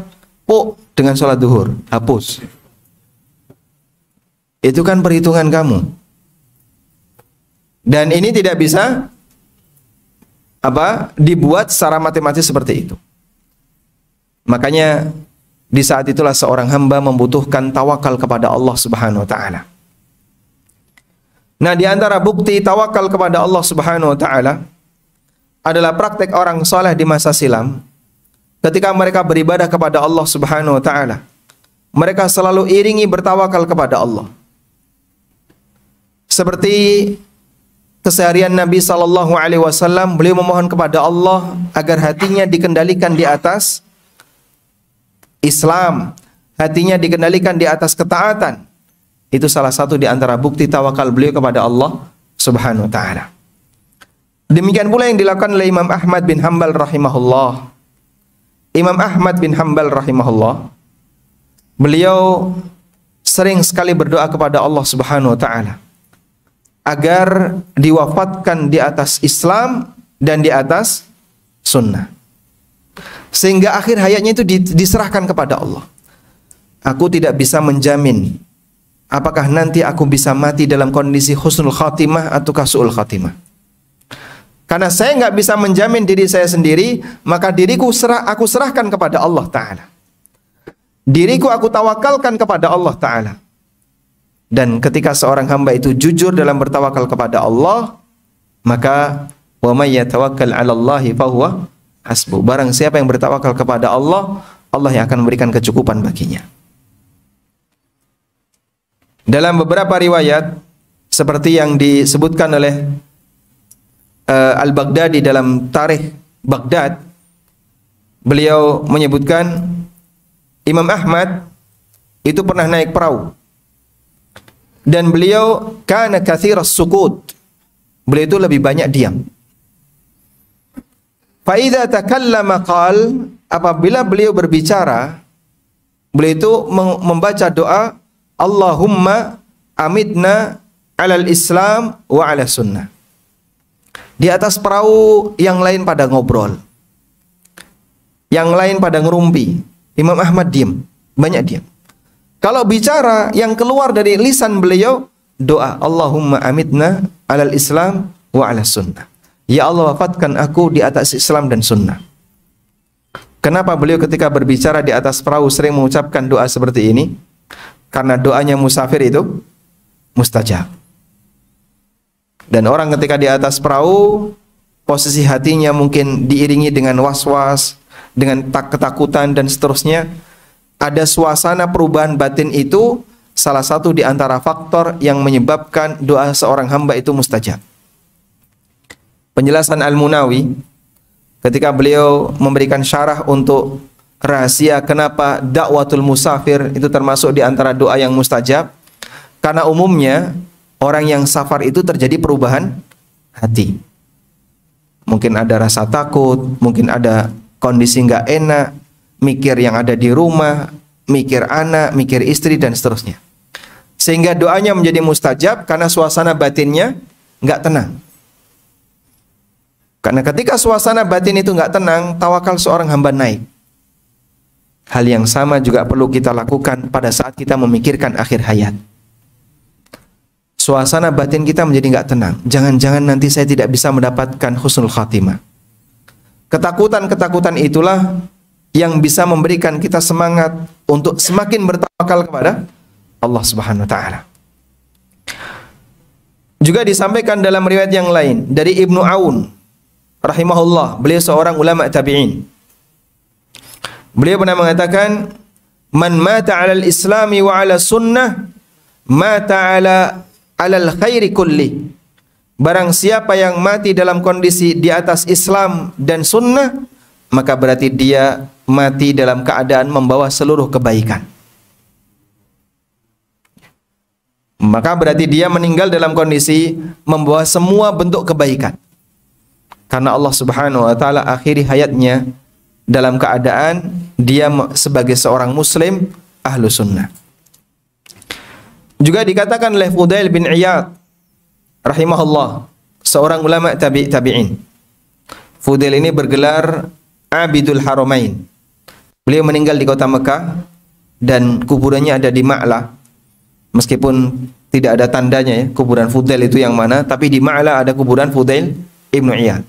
S1: dengan sholat duhur, hapus. Itu kan perhitungan kamu. Dan ini tidak bisa dibuat secara matematis seperti itu. Makanya di saat itulah seorang hamba membutuhkan tawakal kepada Allah Subhanahu wa taala. Nah, di antara bukti tawakal kepada Allah Subhanahu wa taala adalah praktek orang soleh di masa silam. Ketika mereka beribadah kepada Allah Subhanahu wa taala, mereka selalu iringi bertawakal kepada Allah. Seperti keseharian Nabi sallallahu alaihi wasallam, beliau memohon kepada Allah agar hatinya dikendalikan di atas Islam, hatinya dikendalikan di atas ketaatan. Itu salah satu di antara bukti tawakal beliau kepada Allah Subhanahu wa taala. Demikian pula yang dilakukan oleh Imam Ahmad bin Hanbal rahimahullah. Imam Ahmad bin Hanbal rahimahullah, beliau sering sekali berdoa kepada Allah Subhanahu wa taala agar diwafatkan di atas Islam dan di atas sunnah. Sehingga akhir hayatnya itu diserahkan kepada Allah. Aku tidak bisa menjamin apakah nanti aku bisa mati dalam kondisi husnul khatimah ataukah su'ul khatimah. Karena saya nggak bisa menjamin diri saya sendiri, maka diriku aku serahkan kepada Allah Ta'ala. Diriku aku tawakalkan kepada Allah Ta'ala. Dan ketika seorang hamba itu jujur dalam bertawakal kepada Allah, maka wa may yatawakkal 'alallahi fahuwa hasbuh. Barang siapa yang bertawakal kepada Allah, Allah yang akan memberikan kecukupan baginya. Dalam beberapa riwayat seperti yang disebutkan oleh Al-Baghdadi dalam Tarikh Baghdad, beliau menyebutkan Imam Ahmad itu pernah naik perahu. Dan beliau kana katsiras sukut. Beliau itu lebih banyak diam. Fa idza takallama qal, apabila beliau berbicara, beliau itu membaca doa Allahumma amitna 'alal Islam wa 'ala sunnah. Di atas perahu yang lain pada ngobrol, yang lain pada ngerumpi, Imam Ahmad diam, banyak diam. Kalau bicara yang keluar dari lisan beliau doa Allahumma amitna alal Islam wa ala sunnah. Ya Allah, wafatkan aku di atas Islam dan sunnah. Kenapa beliau ketika berbicara di atas perahu sering mengucapkan doa seperti ini? Karena doanya musafir itu mustajab. Dan orang ketika di atas perahu, posisi hatinya mungkin diiringi dengan was-was, dengan ketakutan dan seterusnya. Ada suasana perubahan batin itu salah satu di antara faktor yang menyebabkan doa seorang hamba itu mustajab. Penjelasan Al-Munawi ketika beliau memberikan syarah untuk rahasia kenapa dakwatul musafir itu termasuk di antara doa yang mustajab, karena umumnya orang yang safar itu terjadi perubahan hati. Mungkin ada rasa takut, mungkin ada kondisi nggak enak, mikir yang ada di rumah, mikir anak, mikir istri dan seterusnya. Sehingga doanya menjadi mustajab karena suasana batinnya nggak tenang. Karena ketika suasana batin itu nggak tenang, tawakal seorang hamba naik. Hal yang sama juga perlu kita lakukan pada saat kita memikirkan akhir hayat. Suasana batin kita menjadi nggak tenang. Jangan-jangan nanti saya tidak bisa mendapatkan husnul khatimah. Ketakutan-ketakutan itulah yang bisa memberikan kita semangat untuk semakin bertawakal kepada Allah Subhanahu wa taala. Juga disampaikan dalam riwayat yang lain dari Ibnu Aun rahimahullah, beliau seorang ulama tabi'in. Beliau pernah mengatakan, "Man mata 'alal islami wa 'ala sunnah, mata 'alal khairi kulli." Barang siapa yang mati dalam kondisi di atas Islam dan sunnah, maka berarti dia mati dalam keadaan membawa seluruh kebaikan. Maka berarti dia meninggal dalam kondisi membawa semua bentuk kebaikan. Karena Allah Subhanahu wa taala akhiri hayatnya dalam keadaan dia sebagai seorang muslim ahlu sunnah. Juga dikatakan oleh Fudail bin Iyad rahimahullah, seorang ulama tabi'in. Fudail ini bergelar Abidul Haramain. Beliau meninggal di kota Mekah dan kuburannya ada di Ma'la. Meskipun tidak ada tandanya ya, kuburan Fudail itu yang mana, tapi di Ma'la ada kuburan Fudail Ibnu Iyad.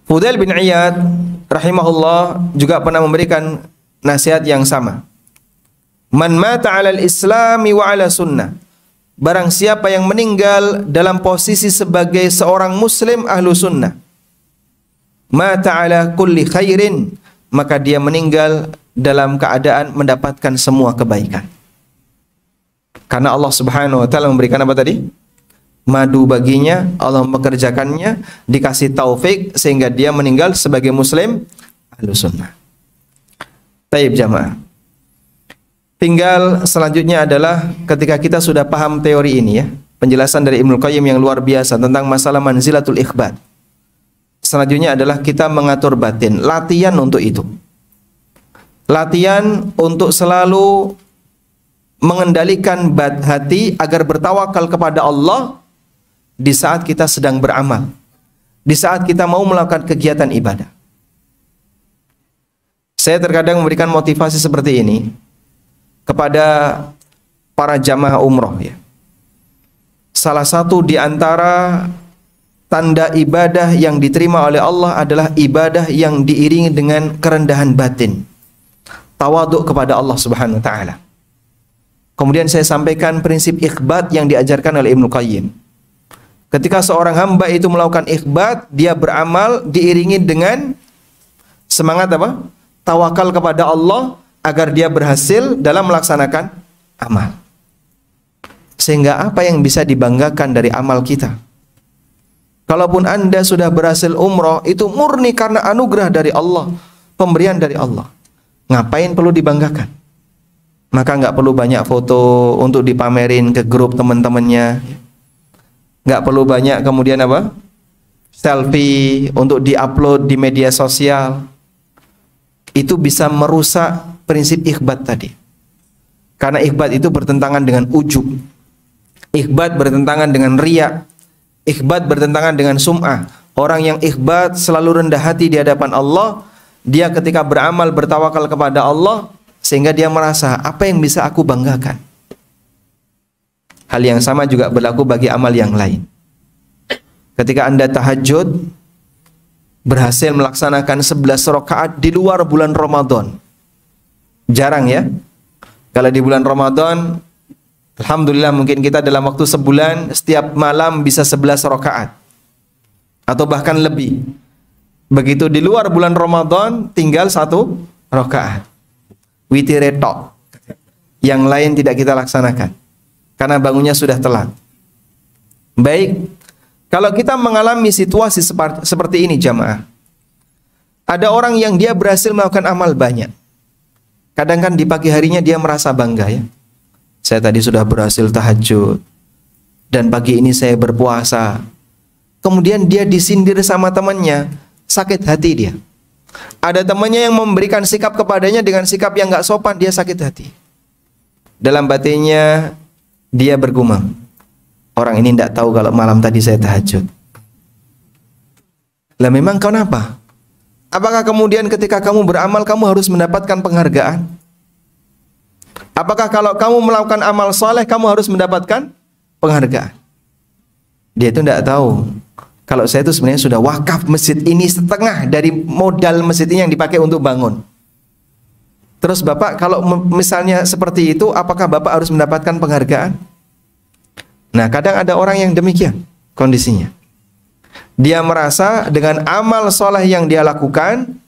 S1: Fudail bin Iyad rahimahullah juga pernah memberikan nasihat yang sama. Man mata 'alal islami wa 'ala sunnah. Barang siapa yang meninggal dalam posisi sebagai seorang muslim ahlu sunnah, mata 'ala kulli khairin, maka dia meninggal dalam keadaan mendapatkan semua kebaikan. Karena Allah Subhanahu wa taala memberikan apa tadi? Madu baginya, Allah mempekerjakannya, dikasih taufik sehingga dia meninggal sebagai muslim ahlu sunnah. Taib jamaah. Tinggal selanjutnya adalah ketika kita sudah paham teori ini ya, penjelasan dari Ibnu Qayyim yang luar biasa tentang masalah manzilatul ikhbat. Selanjutnya adalah kita mengatur batin, latihan untuk itu. Latihan untuk selalu mengendalikan hati agar bertawakal kepada Allah di saat kita sedang beramal, di saat kita mau melakukan kegiatan ibadah. Saya terkadang memberikan motivasi seperti ini kepada para jamaah umroh ya. Salah satu di antara tanda ibadah yang diterima oleh Allah adalah ibadah yang diiringi dengan kerendahan batin, tawaduk kepada Allah Subhanahu wa taala. Kemudian saya sampaikan prinsip ikhbat yang diajarkan oleh Ibnu Qayyim. Ketika seorang hamba itu melakukan ikhbat, dia beramal diiringi dengan semangat apa? Tawakal kepada Allah agar dia berhasil dalam melaksanakan amal. Sehingga apa yang bisa dibanggakan dari amal kita? Kalaupun Anda sudah berhasil umroh, itu murni karena anugerah dari Allah, pemberian dari Allah. Ngapain perlu dibanggakan? Maka nggak perlu banyak foto untuk dipamerin ke grup teman-temannya. Nggak perlu banyak kemudian apa? Selfie untuk diupload di media sosial. Itu bisa merusak prinsip ikhbat tadi. Karena ikhbat itu bertentangan dengan ujub. Ikhbat bertentangan dengan riya. Ikhbat bertentangan dengan sum'ah. Orang yang ikhbat selalu rendah hati di hadapan Allah. Dia ketika beramal bertawakal kepada Allah, sehingga dia merasa apa yang bisa aku banggakan. Hal yang sama juga berlaku bagi amal yang lain. Ketika Anda tahajud, berhasil melaksanakan 11 rakaat di luar bulan Ramadan. Jarang ya. Kalau di bulan Ramadan, alhamdulillah mungkin kita dalam waktu sebulan setiap malam bisa 11 rakaat atau bahkan lebih. Begitu di luar bulan Ramadan tinggal 1 rakaat. Witire tok. Yang lain tidak kita laksanakan karena bangunnya sudah telat. Baik, kalau kita mengalami situasi seperti ini jamaah, ada orang yang dia berhasil melakukan amal banyak. Kadang kan di pagi harinya dia merasa bangga ya. Saya tadi sudah berhasil tahajud dan pagi ini saya berpuasa. Kemudian dia disindir sama temannya, sakit hati dia. Ada temannya yang memberikan sikap kepadanya dengan sikap yang gak sopan, dia sakit hati. Dalam batinnya dia bergumam, orang ini tidak tahu kalau malam tadi saya tahajud. Lah memang kenapa? Apakah kemudian ketika kamu beramal kamu harus mendapatkan penghargaan? Apakah kalau kamu melakukan amal soleh kamu harus mendapatkan penghargaan? Dia itu tidak tahu kalau saya itu sebenarnya sudah wakaf masjid ini setengah dari modal masjid ini yang dipakai untuk bangun. Terus Bapak kalau misalnya seperti itu, apakah Bapak harus mendapatkan penghargaan? Nah, kadang ada orang yang demikian kondisinya. Dia merasa dengan amal soleh yang dia lakukan,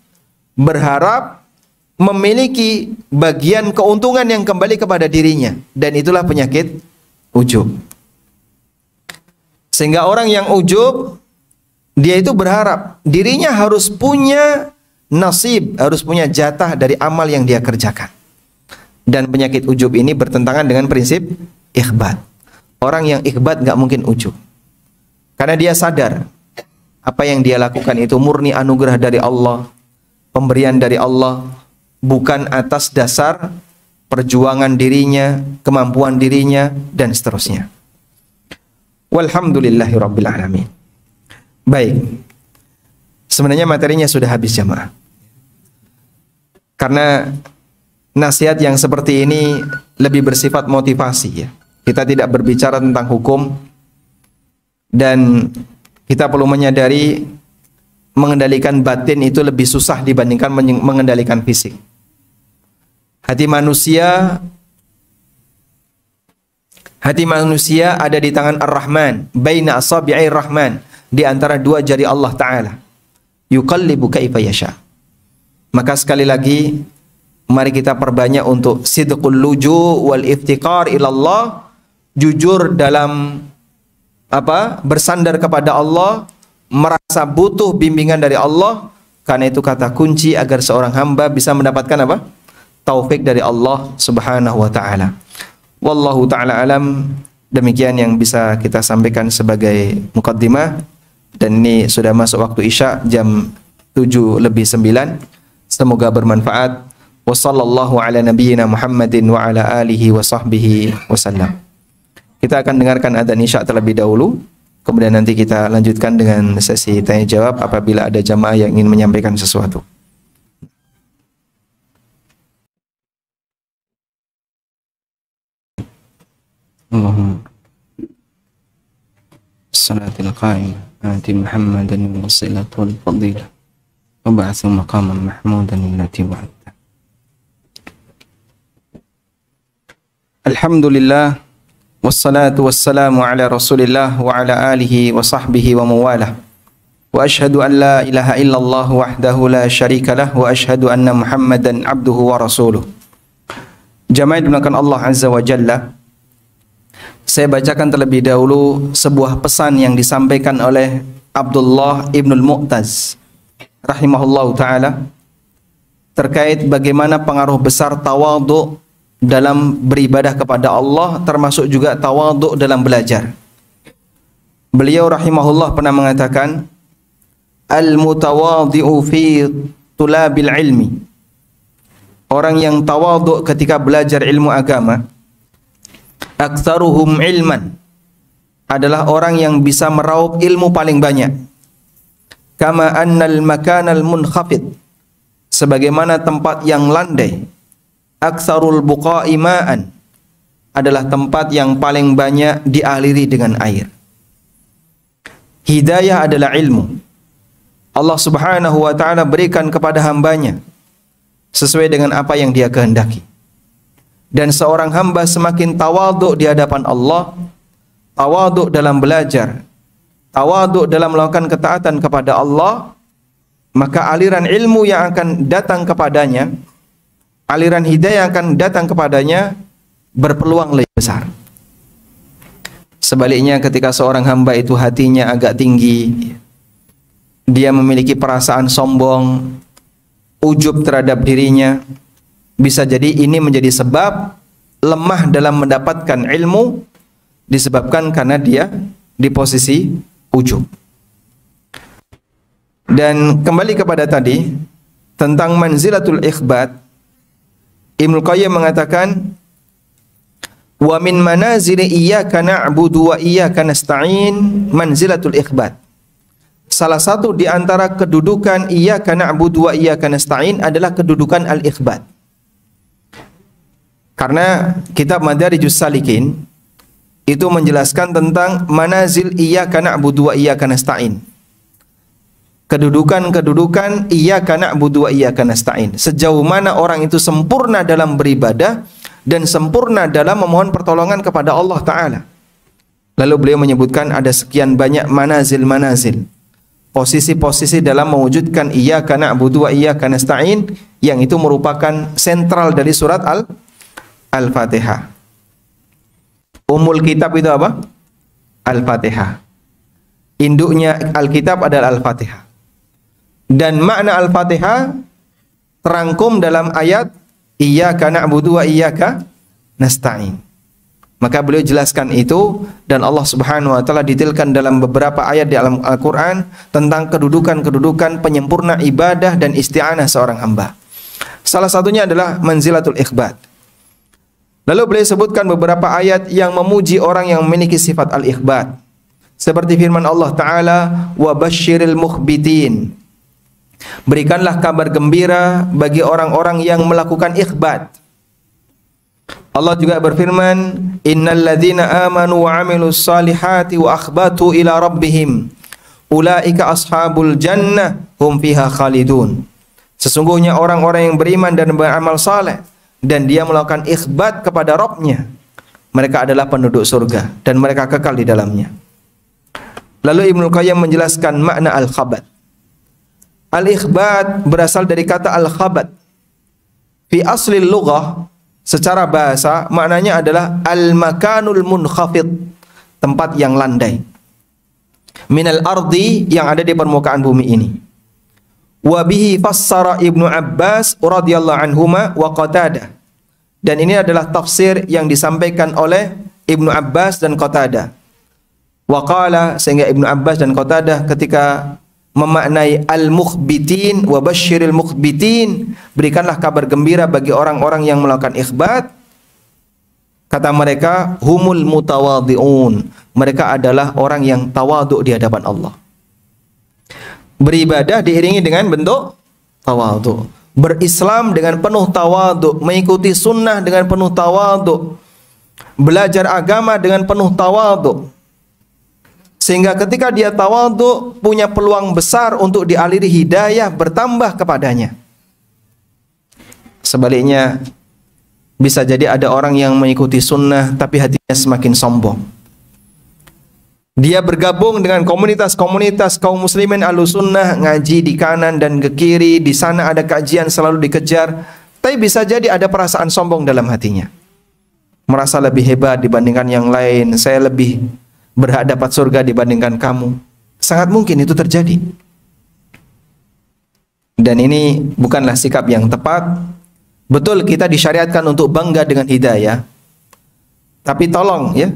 S1: berharap memiliki bagian keuntungan yang kembali kepada dirinya. Dan itulah penyakit ujub. Sehingga orang yang ujub, dia itu berharap dirinya harus punya nasib, harus punya jatah dari amal yang dia kerjakan. Dan penyakit ujub ini bertentangan dengan prinsip ikhbat. Orang yang ikhbat nggak mungkin ujub, karena dia sadar apa yang dia lakukan itu murni anugerah dari Allah, pemberian dari Allah, bukan atas dasar perjuangan dirinya, kemampuan dirinya, dan seterusnya. Walhamdulillahirabbil alamin. Baik. Sebenarnya materinya sudah habis jamaah. Karena nasihat yang seperti ini lebih bersifat motivasi ya. Kita tidak berbicara tentang hukum dan kita perlu menyadari mengendalikan batin itu lebih susah dibandingkan mengendalikan fisik. Hati manusia ada di tangan Ar-Rahman, baina asabi'ir Rahman, di antara dua jari Allah Ta'ala. Yuqallibu kaifa yasha. Maka sekali lagi mari kita perbanyak untuk sidqul luju wal iftiqar ilallah, jujur dalam bersandar kepada Allah, merasa butuh bimbingan dari Allah, karena itu kata kunci agar seorang hamba bisa mendapatkan taufik dari Allah Subhanahu wa taala. Wallahu taala alam. Demikian yang bisa kita sampaikan sebagai mukaddimah. Dan ini sudah masuk waktu Isya jam 7:09. Semoga bermanfaat. Wassallallahu ala nabiyyina Muhammadin wa ala alihi wa sahbihi wasallam. Kita akan dengarkan adzan Isya terlebih dahulu. Kemudian nanti kita lanjutkan dengan sesi tanya jawab apabila ada jamaah yang ingin menyampaikan sesuatu.
S2: Allahumma salatil qa'imah ati Muhammadan wasilatul fadilah wa ba'athu maqaman mahmudan allati wa'adta. Alhamdulillah wassalatu wassalamu ala Rasulillah wa ala alihi wa sahbihi wa mawalah. Wa ashhadu an la ilaha illallah wahdahu la syarika lah wa ashhadu anna Muhammadan abduhu wa rasuluh. Jamaah dimulakan Allah Azza wa Jalla. Saya bacakan terlebih dahulu sebuah pesan yang disampaikan oleh Abdullah Ibnul Mu'taz rahimahullahu ta'ala terkait bagaimana pengaruh besar tawadhu dalam beribadah kepada Allah, termasuk juga tawadhu dalam belajar. Beliau rahimahullah pernah mengatakan, al-mutawadhi'u fi tulabil ilmi, orang yang tawadhu ketika belajar ilmu agama, aktsaruhum ilman, adalah orang yang bisa meraup ilmu paling banyak. Kama annal makanal munkhafid, sebagaimana tempat yang landai, aktsarul buqa'i ma'an,
S1: adalah tempat yang paling banyak dialiri dengan air. Hidayah adalah ilmu. Allah Subhanahu wa ta'ala berikan kepada hambanya sesuai dengan apa yang dia kehendaki. Dan seorang hamba semakin tawaduk di hadapan Allah, tawaduk dalam belajar, tawaduk dalam melakukan ketaatan kepada Allah, maka aliran ilmu yang akan datang kepadanya, aliran hidayah yang akan datang kepadanya berpeluang lebih besar. Sebaliknya ketika seorang hamba itu hatinya agak tinggi, dia memiliki perasaan sombong, ujub terhadap dirinya, bisa jadi ini menjadi sebab lemah dalam mendapatkan ilmu, disebabkan karena dia di posisi ujub. Dan kembali kepada tadi tentang manzilatul ikhbat, Ibnu Qayyim mengatakan, wa min manazili iyyaka na'budu wa iyyaka nasta'in manzilatul ikhbat. Salah satu di antara kedudukan iyyaka na'budu wa iyyaka nasta'in adalah kedudukan al-ikhbat. Karena kitab Madarijus Salikin itu menjelaskan tentang manazil iyyaka na'budu wa iyyaka nasta'in. Kedudukan-kedudukan iyyaka na'budu wa iyyaka nasta'in. Sejauh mana orang itu sempurna dalam beribadah dan sempurna dalam memohon pertolongan kepada Allah Ta'ala. Lalu beliau menyebutkan ada sekian banyak manazil-manazil, posisi-posisi dalam mewujudkan iyyaka na'budu wa iyyaka nasta'in, yang itu merupakan sentral dari surat Al-Fatihah. Ummul kitab itu apa? Al-Fatihah. Induknya Alkitab adalah Al-Fatihah. Dan makna Al-Fatihah terangkum dalam ayat iyyaka na'budu wa iyyaka nasta'in. Maka beliau jelaskan itu, dan Allah Subhanahu wa ta'ala detailkan dalam beberapa ayat di dalam Al-Quran tentang kedudukan-kedudukan penyempurna ibadah dan isti'anah seorang hamba. Salah satunya adalah manzilatul ikhbat. Lalu beliau sebutkan beberapa ayat yang memuji orang yang memiliki sifat al-ikhbat. Seperti firman Allah Ta'ala, wa basyiril mukhbitin. Berikanlah kabar gembira bagi orang-orang yang melakukan ikhbat. Allah juga berfirman, innal ladzina amanu wa amilus salihati wa akhbatu ila rabbihim ulaika ashabul jannah hum fiha khalidun. Sesungguhnya orang-orang yang beriman dan beramal saleh dan dia melakukan ikhbat kepada Rabb-nya, mereka adalah penduduk surga dan mereka kekal di dalamnya. Lalu Ibnu Qayyim menjelaskan makna al-khabat. Al-ikhbat berasal dari kata al-khabat. Fi asli lughah, secara bahasa maknanya adalah al-makanul munkhafid, tempat yang landai. Minal ardi, yang ada di permukaan bumi ini. Wa bihi fassara Ibnu Abbas radhiyallahu anhuma wa Qatadah. Dan ini adalah tafsir yang disampaikan oleh Ibnu Abbas dan Qatadah. Wa qala, sehingga Ibnu Abbas dan Qatadah ketika memaknai al-mukhbitin wa basyiril mukhbitin, berikanlah kabar gembira bagi orang-orang yang melakukan ikhbat, kata mereka humul mutawadhi'un, mereka adalah orang yang tawaduk di hadapan Allah. Beribadah diiringi dengan bentuk tawaduk, berislam dengan penuh tawaduk, mengikuti sunnah dengan penuh tawaduk, belajar agama dengan penuh tawaduk, sehingga ketika dia tawaduk punya peluang besar untuk dialiri hidayah bertambah kepadanya. Sebaliknya bisa jadi ada orang yang mengikuti sunnah tapi hatinya semakin sombong. Dia bergabung dengan komunitas-komunitas kaum muslimin ahlussunnah, ngaji di kanan dan ke kiri, di sana ada kajian selalu dikejar, tapi bisa jadi ada perasaan sombong dalam hatinya. Merasa lebih hebat dibandingkan yang lain, saya lebih berhak dapat surga dibandingkan kamu. Sangat mungkin itu terjadi. Dan ini bukanlah sikap yang tepat. Betul kita disyariatkan untuk bangga dengan hidayah, tapi tolong ya,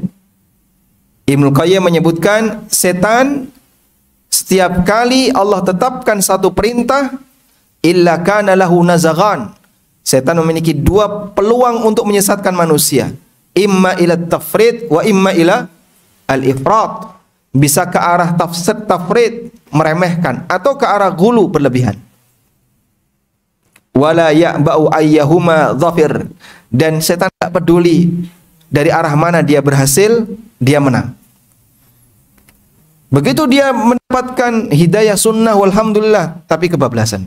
S1: Ibnu Qayyim menyebutkan setan setiap kali Allah tetapkan satu perintah, illa kana lahu nazaghan. Setan memiliki dua peluang untuk menyesatkan manusia, imma ila tafrid wa imma ila al-ifrat. Bisa ke arah tafrid, meremehkan, atau ke arah gulu, berlebihan. Wala ya'ba'u ayyahuma dhafir, dan setan tidak peduli dari arah mana dia berhasil, dia menang. Begitu dia mendapatkan hidayah sunnah, walhamdulillah, tapi kebablasan.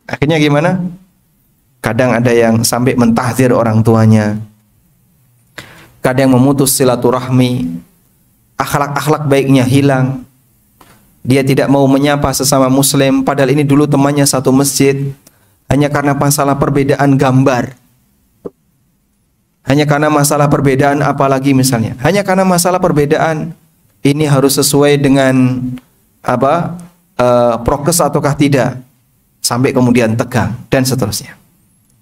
S1: Akhirnya gimana? Kadang ada yang sampai mentahdir orang tuanya, kadang memutus silaturahmi, akhlak-akhlak baiknya hilang. Dia tidak mau menyapa sesama muslim, padahal ini dulu temannya satu masjid, hanya karena masalah perbedaan gambar. Hanya karena masalah perbedaan apalagi misalnya, hanya karena masalah perbedaan ini harus sesuai dengan prokes ataukah tidak, sampai kemudian tegang dan seterusnya.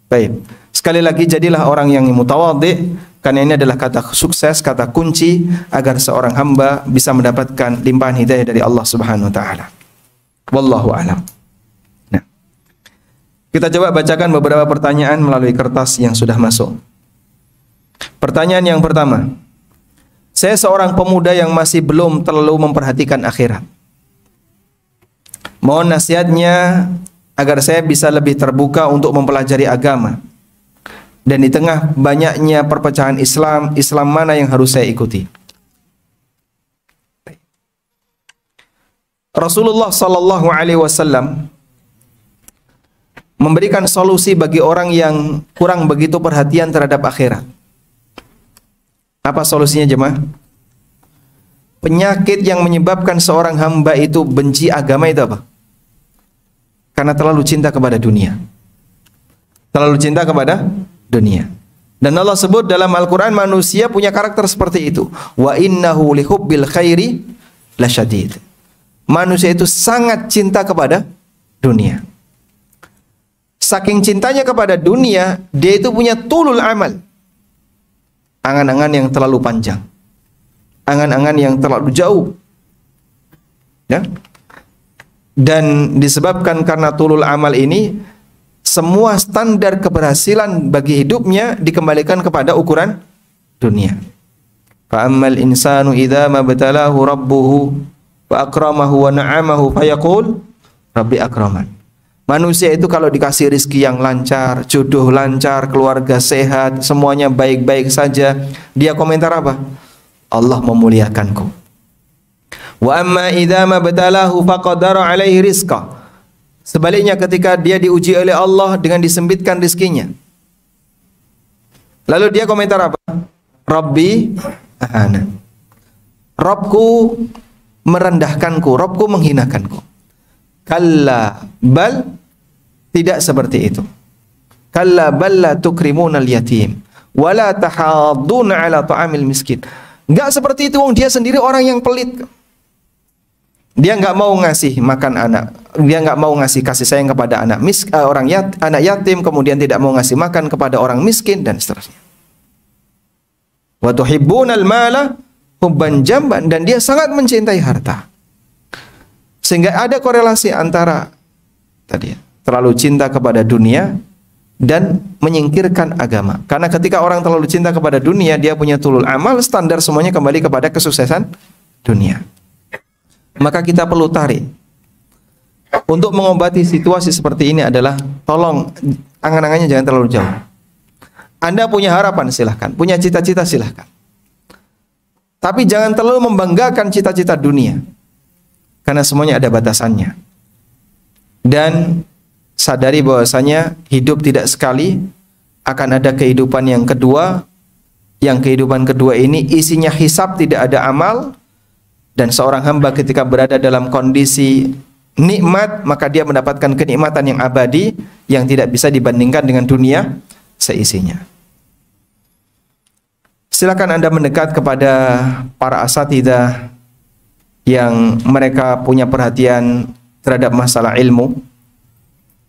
S1: Baik, sekali lagi jadilah orang yang mutawadhi, karena ini adalah kata sukses, kata kunci agar seorang hamba bisa mendapatkan limpahan hidayah dari Allah Subhanahu wa taala. Wallahu a'lam. Nah, kita coba bacakan beberapa pertanyaan melalui kertas yang sudah masuk. Pertanyaan yang pertama, saya seorang pemuda yang masih belum terlalu memperhatikan akhirat. Mohon nasihatnya agar saya bisa lebih terbuka untuk mempelajari agama. Dan di tengah banyaknya perpecahan Islam, Islam mana yang harus saya ikuti? Rasulullah sallallahu alaihi wasallam memberikan solusi bagi orang yang kurang begitu perhatian terhadap akhirat. Apa solusinya jemaah? Penyakit yang menyebabkan seorang hamba itu benci agama itu apa? Karena terlalu cinta kepada dunia. Terlalu cinta kepada dunia. Dan Allah sebut dalam Al-Quran manusia punya karakter seperti itu. Wa innahu lihubbil khairi lasyadid. Manusia itu sangat cinta kepada dunia. Saking cintanya kepada dunia, dia itu punya tulul amal. Angan-angan yang terlalu panjang, angan-angan yang terlalu jauh, ya. Dan disebabkan karena tulul amal ini, semua standar keberhasilan bagi hidupnya dikembalikan kepada ukuran dunia. Fa ammal insanu idza mabtalahu rabbuhu wa akramahu wa na'amahu fayaqul rabbi akraman. Manusia itu kalau dikasih rizki yang lancar, jodoh lancar, keluarga sehat, semuanya baik-baik saja, dia komentar apa? Allah memuliakanku. Wa amma idza mabtalahu faqadara alaihi rizqa. Sebaliknya ketika dia diuji oleh Allah dengan disempitkan rizkinya, lalu dia komentar apa? Rabbi ahana. Robku merendahkanku, Robku menghinakanku. Kalla bal, tidak seperti itu. Kalla bal la tukrimunal yatim wa la tahadduna ala ta'amil miskin. Enggak seperti itu, dia sendiri orang yang pelit. Dia enggak mau ngasih makan anak, dia enggak mau ngasih kasih sayang kepada anak anak yatim, kemudian tidak mau ngasih makan kepada orang miskin dan seterusnya. Wa tuhibbunal mala hubban jamban, dan dia sangat mencintai harta. Sehingga ada korelasi antara tadi terlalu cinta kepada dunia dan menyingkirkan agama. Karena ketika orang terlalu cinta kepada dunia, dia punya tulul amal, standar semuanya kembali kepada kesuksesan dunia. Maka kita perlu tarik. Untuk mengobati situasi seperti ini adalah, tolong angan-angannya jangan terlalu jauh. Anda punya harapan silahkan, punya cita-cita silahkan. Tapi jangan terlalu membanggakan cita-cita dunia. Karena semuanya ada batasannya. Dan sadari bahwasanya hidup tidak sekali, akan ada kehidupan yang kedua. Yang kehidupan kedua ini isinya hisab, tidak ada amal. Dan seorang hamba ketika berada dalam kondisi nikmat, maka dia mendapatkan kenikmatan yang abadi, yang tidak bisa dibandingkan dengan dunia seisinya. Silakan Anda mendekat kepada para asatidzah yang mereka punya perhatian terhadap masalah ilmu,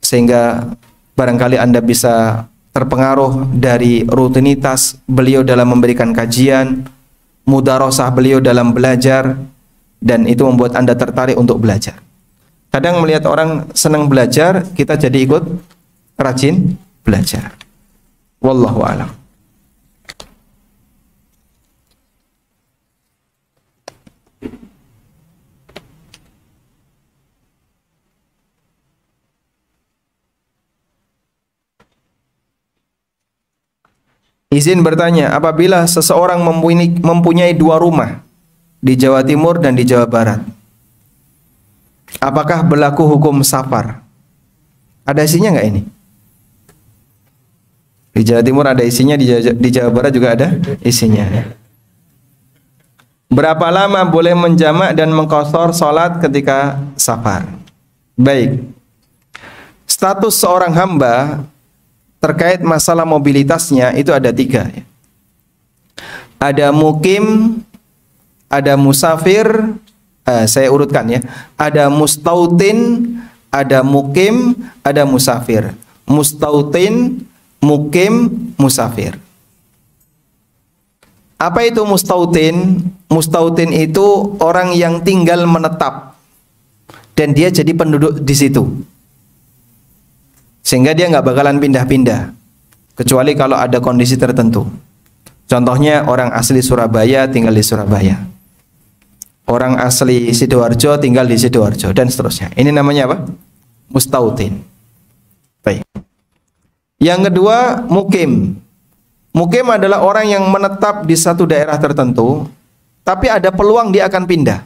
S1: sehingga barangkali Anda bisa terpengaruh dari rutinitas beliau dalam memberikan kajian, mudarosah beliau dalam belajar, dan itu membuat Anda tertarik untuk belajar. Kadang melihat orang senang belajar, kita jadi ikut rajin belajar. Wallahu a'lam. Izin bertanya, apabila seseorang mempunyai dua rumah di Jawa Timur dan di Jawa Barat, apakah berlaku hukum safar? Ada isinya nggak ini? Di Jawa Timur ada isinya, di Jawa Barat juga ada isinya. Berapa lama boleh menjamak dan mengqashar salat ketika safar? Baik. Status seorang hamba terkait masalah mobilitasnya itu ada tiga. Ada mukim, ada musafir, saya urutkan ya. Ada mustautin, ada mukim, ada musafir. Mustautin, mukim, musafir. Apa itu mustautin? Mustautin itu orang yang tinggal menetap dan dia jadi penduduk di situ, sehingga dia nggak bakalan pindah-pindah kecuali kalau ada kondisi tertentu. Contohnya orang asli Surabaya tinggal di Surabaya, orang asli Sidoarjo tinggal di Sidoarjo, dan seterusnya. Ini namanya apa? Mustautin. Baik. Yang kedua, mukim. Mukim adalah orang yang menetap di satu daerah tertentu, tapi ada peluang dia akan pindah.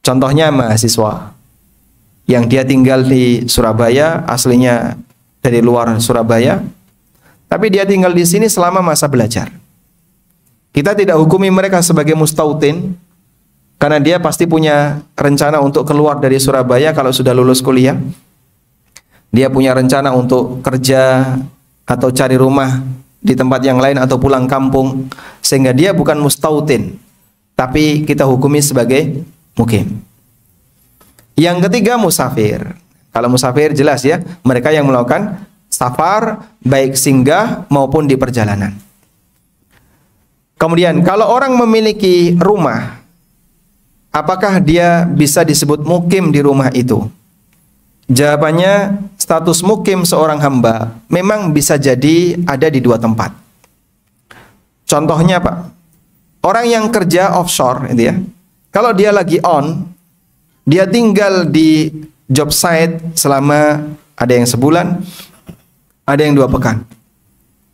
S1: Contohnya mahasiswa yang dia tinggal di Surabaya, aslinya dari luar Surabaya, tapi dia tinggal di sini selama masa belajar. Kita tidak hukumi mereka sebagai mustautin, karena dia pasti punya rencana untuk keluar dari Surabaya kalau sudah lulus kuliah. Dia punya rencana untuk kerja atau cari rumah di tempat yang lain atau pulang kampung, sehingga dia bukan mustautin, tapi kita hukumi sebagai mukim. Yang ketiga, musafir. Kalau musafir jelas ya, mereka yang melakukan safar baik singgah maupun di perjalanan. Kemudian kalau orang memiliki rumah, apakah dia bisa disebut mukim di rumah itu? Jawabannya, status mukim seorang hamba memang bisa jadi ada di dua tempat. Contohnya Pak, orang yang kerja offshore itu ya, kalau dia lagi dia tinggal di job site selama ada yang sebulan, ada yang 2 pekan.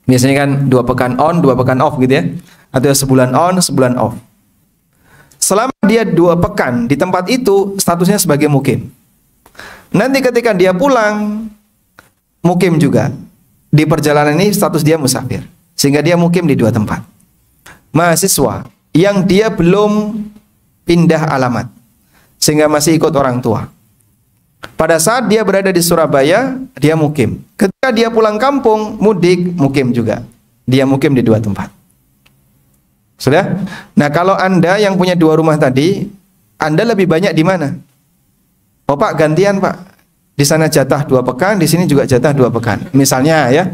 S1: Biasanya kan 2 pekan on, 2 pekan off gitu ya, atau sebulan on, sebulan off. Selama dia 2 pekan di tempat itu, statusnya sebagai mukim. Nanti ketika dia pulang, mukim juga. Di perjalanan ini status dia musafir, sehingga dia mukim di 2 tempat. Mahasiswa yang dia belum pindah alamat, sehingga masih ikut orang tua. Pada saat dia berada di Surabaya, dia mukim. Ketika dia pulang kampung, mudik, mukim juga. Dia mukim di 2 tempat. Sudah? Nah, kalau Anda yang punya 2 rumah tadi, Anda lebih banyak di mana? Oh Pak, gantian Pak. Di sana jatah 2 pekan, di sini juga jatah 2 pekan. Misalnya ya.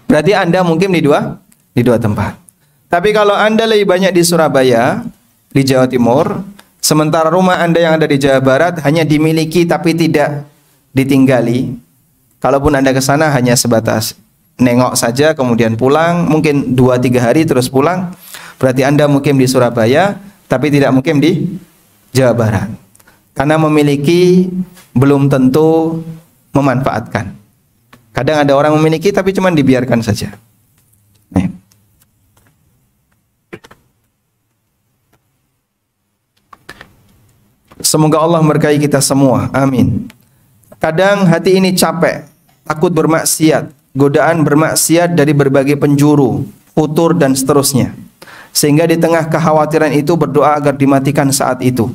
S1: Berarti Anda mungkin di dua tempat. Tapi kalau Anda lebih banyak di Surabaya, di Jawa Timur, sementara rumah Anda yang ada di Jawa Barat hanya dimiliki tapi tidak ditinggali. Kalaupun Anda ke sana hanya sebatas nengok saja kemudian pulang, mungkin 2-3 hari terus pulang. Berarti Anda mukim di Surabaya tapi tidak mukim di Jawa Barat, karena memiliki belum tentu memanfaatkan. Kadang ada orang memiliki tapi cuma dibiarkan saja. Nih. Semoga Allah memberkahi kita semua, amin. Kadang hati ini capek, takut bermaksiat, godaan bermaksiat dari berbagai penjuru, futur dan seterusnya. Sehingga di tengah kekhawatiran itu berdoa agar dimatikan saat itu,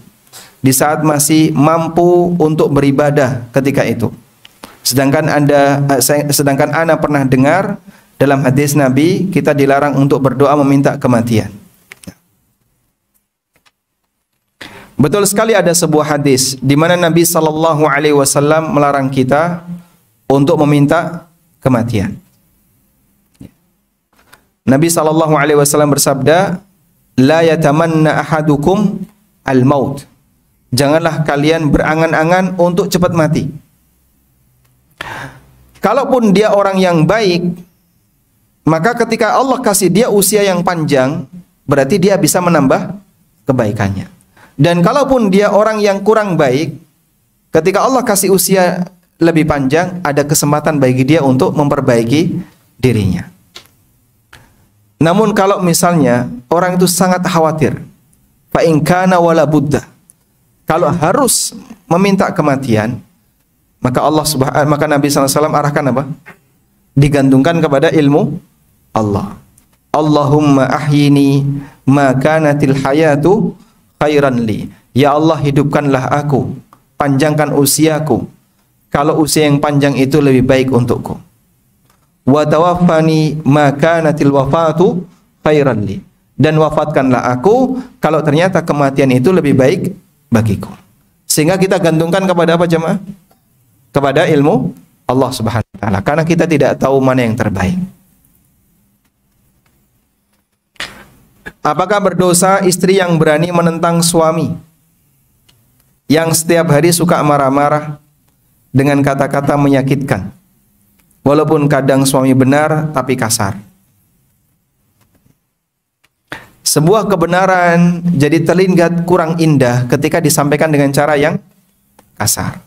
S1: di saat masih mampu untuk beribadah ketika itu. Sedangkan Anda pernah dengar dalam hadis Nabi, kita dilarang untuk berdoa meminta kematian. Betul sekali ada sebuah hadis di mana Nabi sallallahu alaihi wasallam melarang kita untuk meminta kematian. Nabi sallallahu alaihi wasallam bersabda, "La yatamanna ahadukum al-maut." Janganlah kalian berangan-angan untuk cepat mati. Kalaupun dia orang yang baik, maka ketika Allah kasih dia usia yang panjang, berarti dia bisa menambah kebaikannya. Dan kalaupun dia orang yang kurang baik, ketika Allah kasih usia lebih panjang, ada kesempatan bagi dia untuk memperbaiki dirinya. Namun kalau misalnya orang itu sangat khawatir, fa in kana wala budda, kalau harus meminta kematian, maka maka Nabi SAW arahkan apa? Digantungkan kepada ilmu Allah. Allahumma ahyini ma kanatil hayatu khairan li. Ya Allah, hidupkanlah aku, panjangkan usiaku kalau usia yang panjang itu lebih baik untukku. Wa tawaffani ma kanatil wafatu khairan li. Dan wafatkanlah aku kalau ternyata kematian itu lebih baik bagiku. Sehingga kita gantungkan kepada apa jemaah? Kepada ilmu Allah Subhanahu wa taala, karena kita tidak tahu mana yang terbaik. Apakah berdosa istri yang berani menentang suami yang setiap hari suka marah-marah dengan kata-kata menyakitkan, walaupun kadang suami benar tapi kasar? Sebuah kebenaran jadi terlihat kurang indah ketika disampaikan dengan cara yang kasar.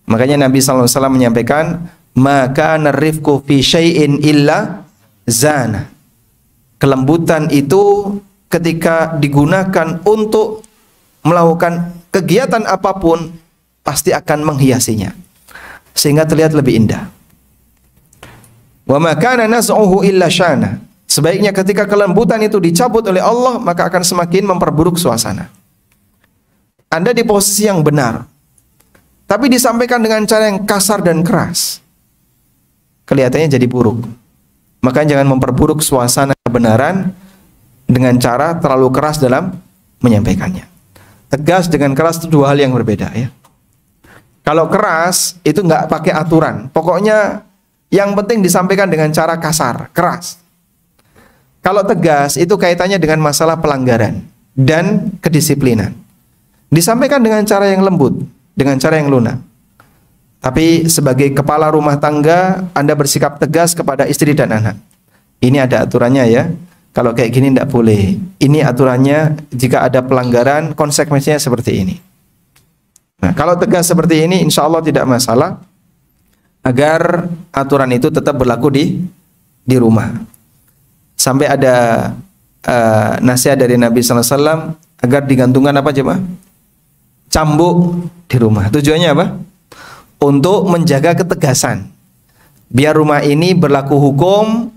S1: Makanya Nabi SAW menyampaikan, maka narifku fi syai'in illa zana. Kelembutan itu ketika digunakan untuk melakukan kegiatan apapun pasti akan menghiasinya sehingga terlihat lebih indah. Wa ma kana naz'uhu illa syana. Sebaiknya ketika kelembutan itu dicabut oleh Allah, maka akan semakin memperburuk suasana. Anda di posisi yang benar, tapi disampaikan dengan cara yang kasar dan keras, kelihatannya jadi buruk. Maka jangan memperburuk suasana kebenaran dengan cara terlalu keras dalam menyampaikannya. Tegas dengan keras itu dua hal yang berbeda ya. Kalau keras itu nggak pakai aturan, pokoknya yang penting disampaikan dengan cara kasar, keras. Kalau tegas itu kaitannya dengan masalah pelanggaran dan kedisiplinan. Disampaikan dengan cara yang lembut, dengan cara yang lunak. Tapi sebagai kepala rumah tangga, Anda bersikap tegas kepada istri dan anak. Ini ada aturannya ya. Kalau kayak gini tidak boleh. Ini aturannya, jika ada pelanggaran, konsekuensinya seperti ini. Nah, kalau tegas seperti ini, insya Allah tidak masalah. Agar aturan itu tetap berlaku di rumah. Sampai ada nasihat dari Nabi SAW agar digantungkan apa coba? Cambuk di rumah. Tujuannya apa? Untuk menjaga ketegasan. Biar rumah ini berlaku hukum,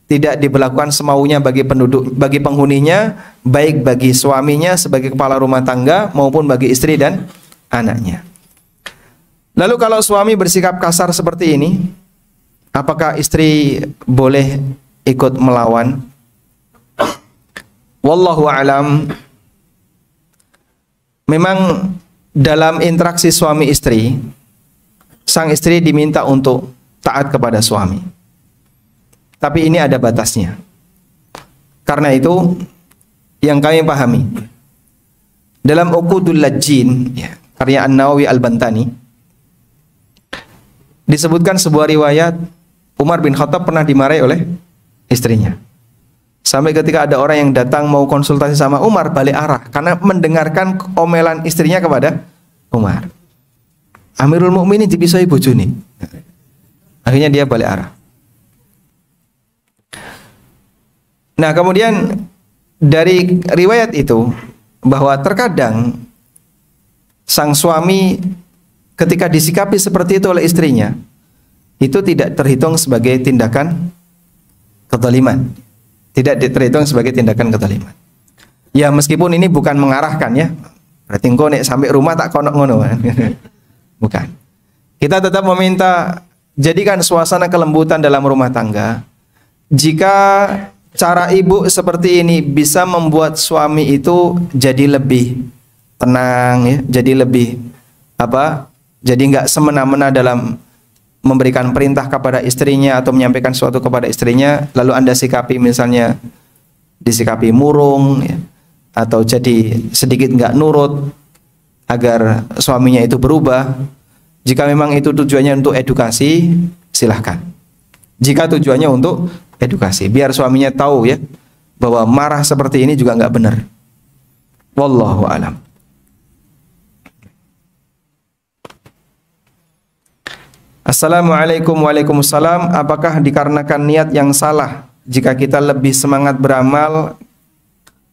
S1: tidak diberlakukan semaunya bagi penduduk, bagi penghuninya, baik bagi suaminya sebagai kepala rumah tangga maupun bagi istri dan anaknya. Lalu kalau suami bersikap kasar seperti ini, apakah istri boleh ikut melawan? Wallahu a'lam. Memang dalam interaksi suami istri, sang istri diminta untuk taat kepada suami. Tapi ini ada batasnya. Karena itu yang kami pahami dalam Uqudul Lajjin ya, karya An-Nawawi Al-Bantani, disebutkan sebuah riwayat Umar bin Khattab pernah dimarahi oleh istrinya. Sampai ketika ada orang yang datang mau konsultasi sama Umar, balik arah karena mendengarkan omelan istrinya kepada Umar. Amirul Mukminin dipisoi bojone. Akhirnya dia balik arah. Nah, kemudian dari riwayat itu bahwa terkadang sang suami ketika disikapi seperti itu oleh istrinya, itu tidak terhitung sebagai tindakan kezaliman. Tidak terhitung sebagai tindakan kezaliman. Ya, meskipun ini bukan mengarahkan ya. Berarti engko nek sampai rumah tak konok ngono. Bukan. Kita tetap meminta jadikan suasana kelembutan dalam rumah tangga. Jika cara ibu seperti ini bisa membuat suami itu jadi lebih tenang ya, jadi lebih jadi nggak semena-mena dalam memberikan perintah kepada istrinya atau menyampaikan sesuatu kepada istrinya, lalu Anda sikapi misalnya disikapi murung ya, atau jadi sedikit nggak nurut agar suaminya itu berubah. Jika memang itu tujuannya untuk edukasi, silahkan. Jika tujuannya untuk edukasi, biar suaminya tahu ya bahwa marah seperti ini juga nggak benar. Wallahu a'lam. Assalamualaikum, waalaikumsalam. Apakah dikarenakan niat yang salah jika kita lebih semangat beramal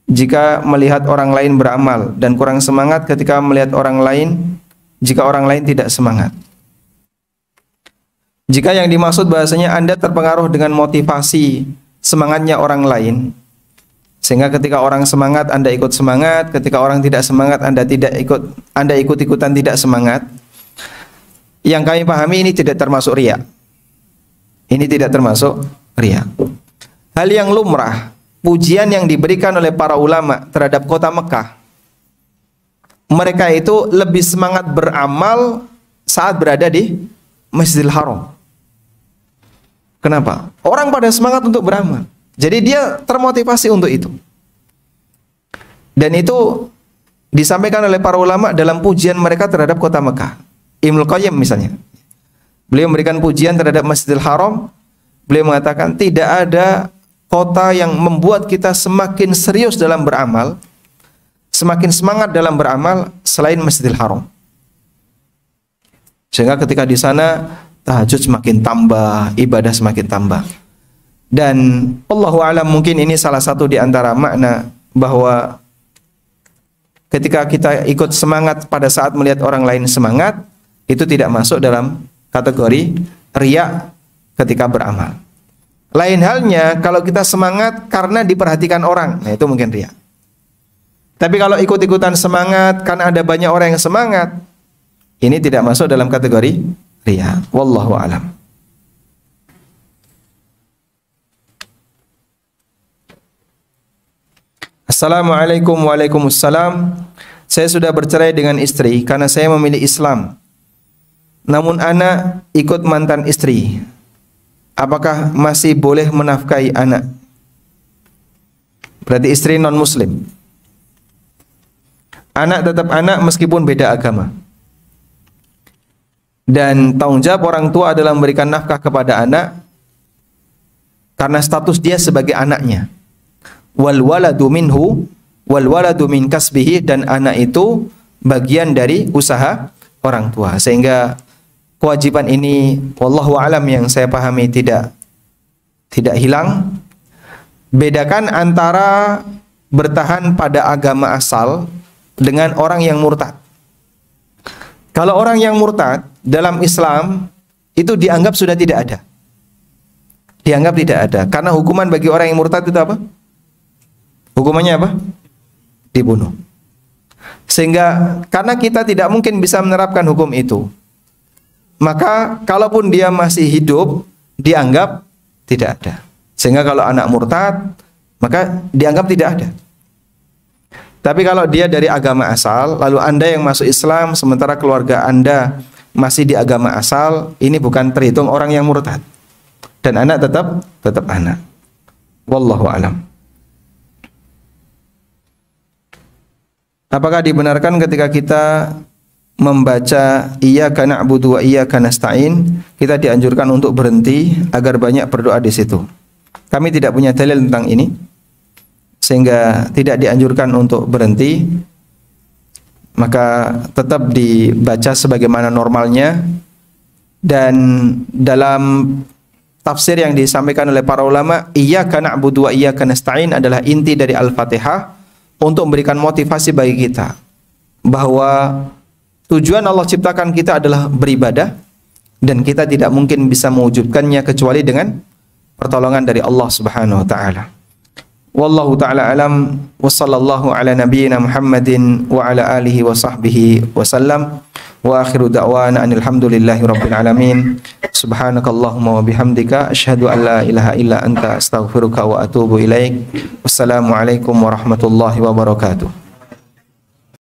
S1: jika melihat orang lain beramal dan kurang semangat ketika melihat orang lain jika orang lain tidak semangat? Jika yang dimaksud bahasanya Anda terpengaruh dengan motivasi semangatnya orang lain, sehingga ketika orang semangat Anda ikut semangat, ketika orang tidak semangat Anda ikut-ikutan tidak semangat. Yang kami pahami ini tidak termasuk riya. Ini tidak termasuk riya. Hal yang lumrah, pujian yang diberikan oleh para ulama terhadap kota Mekah, mereka itu lebih semangat beramal saat berada di Masjidil Haram. Kenapa? Orang pada semangat untuk beramal, jadi dia termotivasi untuk itu. Dan itu disampaikan oleh para ulama dalam pujian mereka terhadap kota Mekah. Ibnu Qayyim misalnya, beliau memberikan pujian terhadap Masjidil Haram. Beliau mengatakan tidak ada kota yang membuat kita semakin serius dalam beramal, semakin semangat dalam beramal selain Masjidil Haram. Sehingga ketika di sana tahajud semakin tambah, ibadah semakin tambah. Dan Allahu a'lam, mungkin ini salah satu di antara makna bahwa ketika kita ikut semangat pada saat melihat orang lain semangat, itu tidak masuk dalam kategori riya ketika beramal. Lain halnya kalau kita semangat karena diperhatikan orang, nah itu mungkin riya. Tapi kalau ikut-ikutan semangat karena ada banyak orang yang semangat, ini tidak masuk dalam kategori riya. Wallahu a'lam. Assalamualaikum, waalaikumsalam. Saya sudah bercerai dengan istri karena saya memilih Islam. Namun anak ikut mantan istri. Apakah masih boleh menafkahi anak? Berarti istri non muslim. Anak tetap anak meskipun beda agama. Dan tanggung jawab orang tua adalah memberikan nafkah kepada anak karena status dia sebagai anaknya. Wal waladu minhu wal waladu min kasbihi, dan anak itu bagian dari usaha orang tua. Sehingga kewajiban ini wallahu alam yang saya pahami tidak hilang. Bedakan antara bertahan pada agama asal dengan orang yang murtad. Kalau orang yang murtad dalam Islam itu dianggap sudah tidak ada. Dianggap tidak ada. Karena hukuman bagi orang yang murtad itu apa? Hukumannya apa? Dibunuh. Sehingga karena kita tidak mungkin bisa menerapkan hukum itu, maka kalaupun dia masih hidup dianggap tidak ada. Sehingga kalau anak murtad maka dianggap tidak ada. Tapi kalau dia dari agama asal, lalu Anda yang masuk Islam sementara keluarga Anda masih di agama asal, ini bukan terhitung orang yang murtad. Dan anak tetap anak. Wallahu alam. Apakah dibenarkan ketika kita membaca iyyaka na'budu wa iyyaka nasta'in, kita dianjurkan untuk berhenti agar banyak berdoa di situ? Kami tidak punya dalil tentang ini, sehingga tidak dianjurkan untuk berhenti. Maka tetap dibaca sebagaimana normalnya. Dan dalam tafsir yang disampaikan oleh para ulama, iyyaka na'budu wa iyyaka nasta'in adalah inti dari Al-Fatihah untuk memberikan motivasi bagi kita bahwa tujuan Allah ciptakan kita adalah beribadah, dan kita tidak mungkin bisa mewujudkannya kecuali dengan pertolongan dari Allah Subhanahu wa taala. Wallahu taala alam, wa sallallahu ala nabiyyina Muhammadin wa ala alihi wa sahbihi wa sallam. Wa akhiru da'wana alhamdulillahi rabbil alamin. Subhanakallahumma wa bihamdika asyhadu an la ilaha illa anta astaghfiruka wa atubu ilaik. Wassalamu alaikum warahmatullahi wabarakatuh.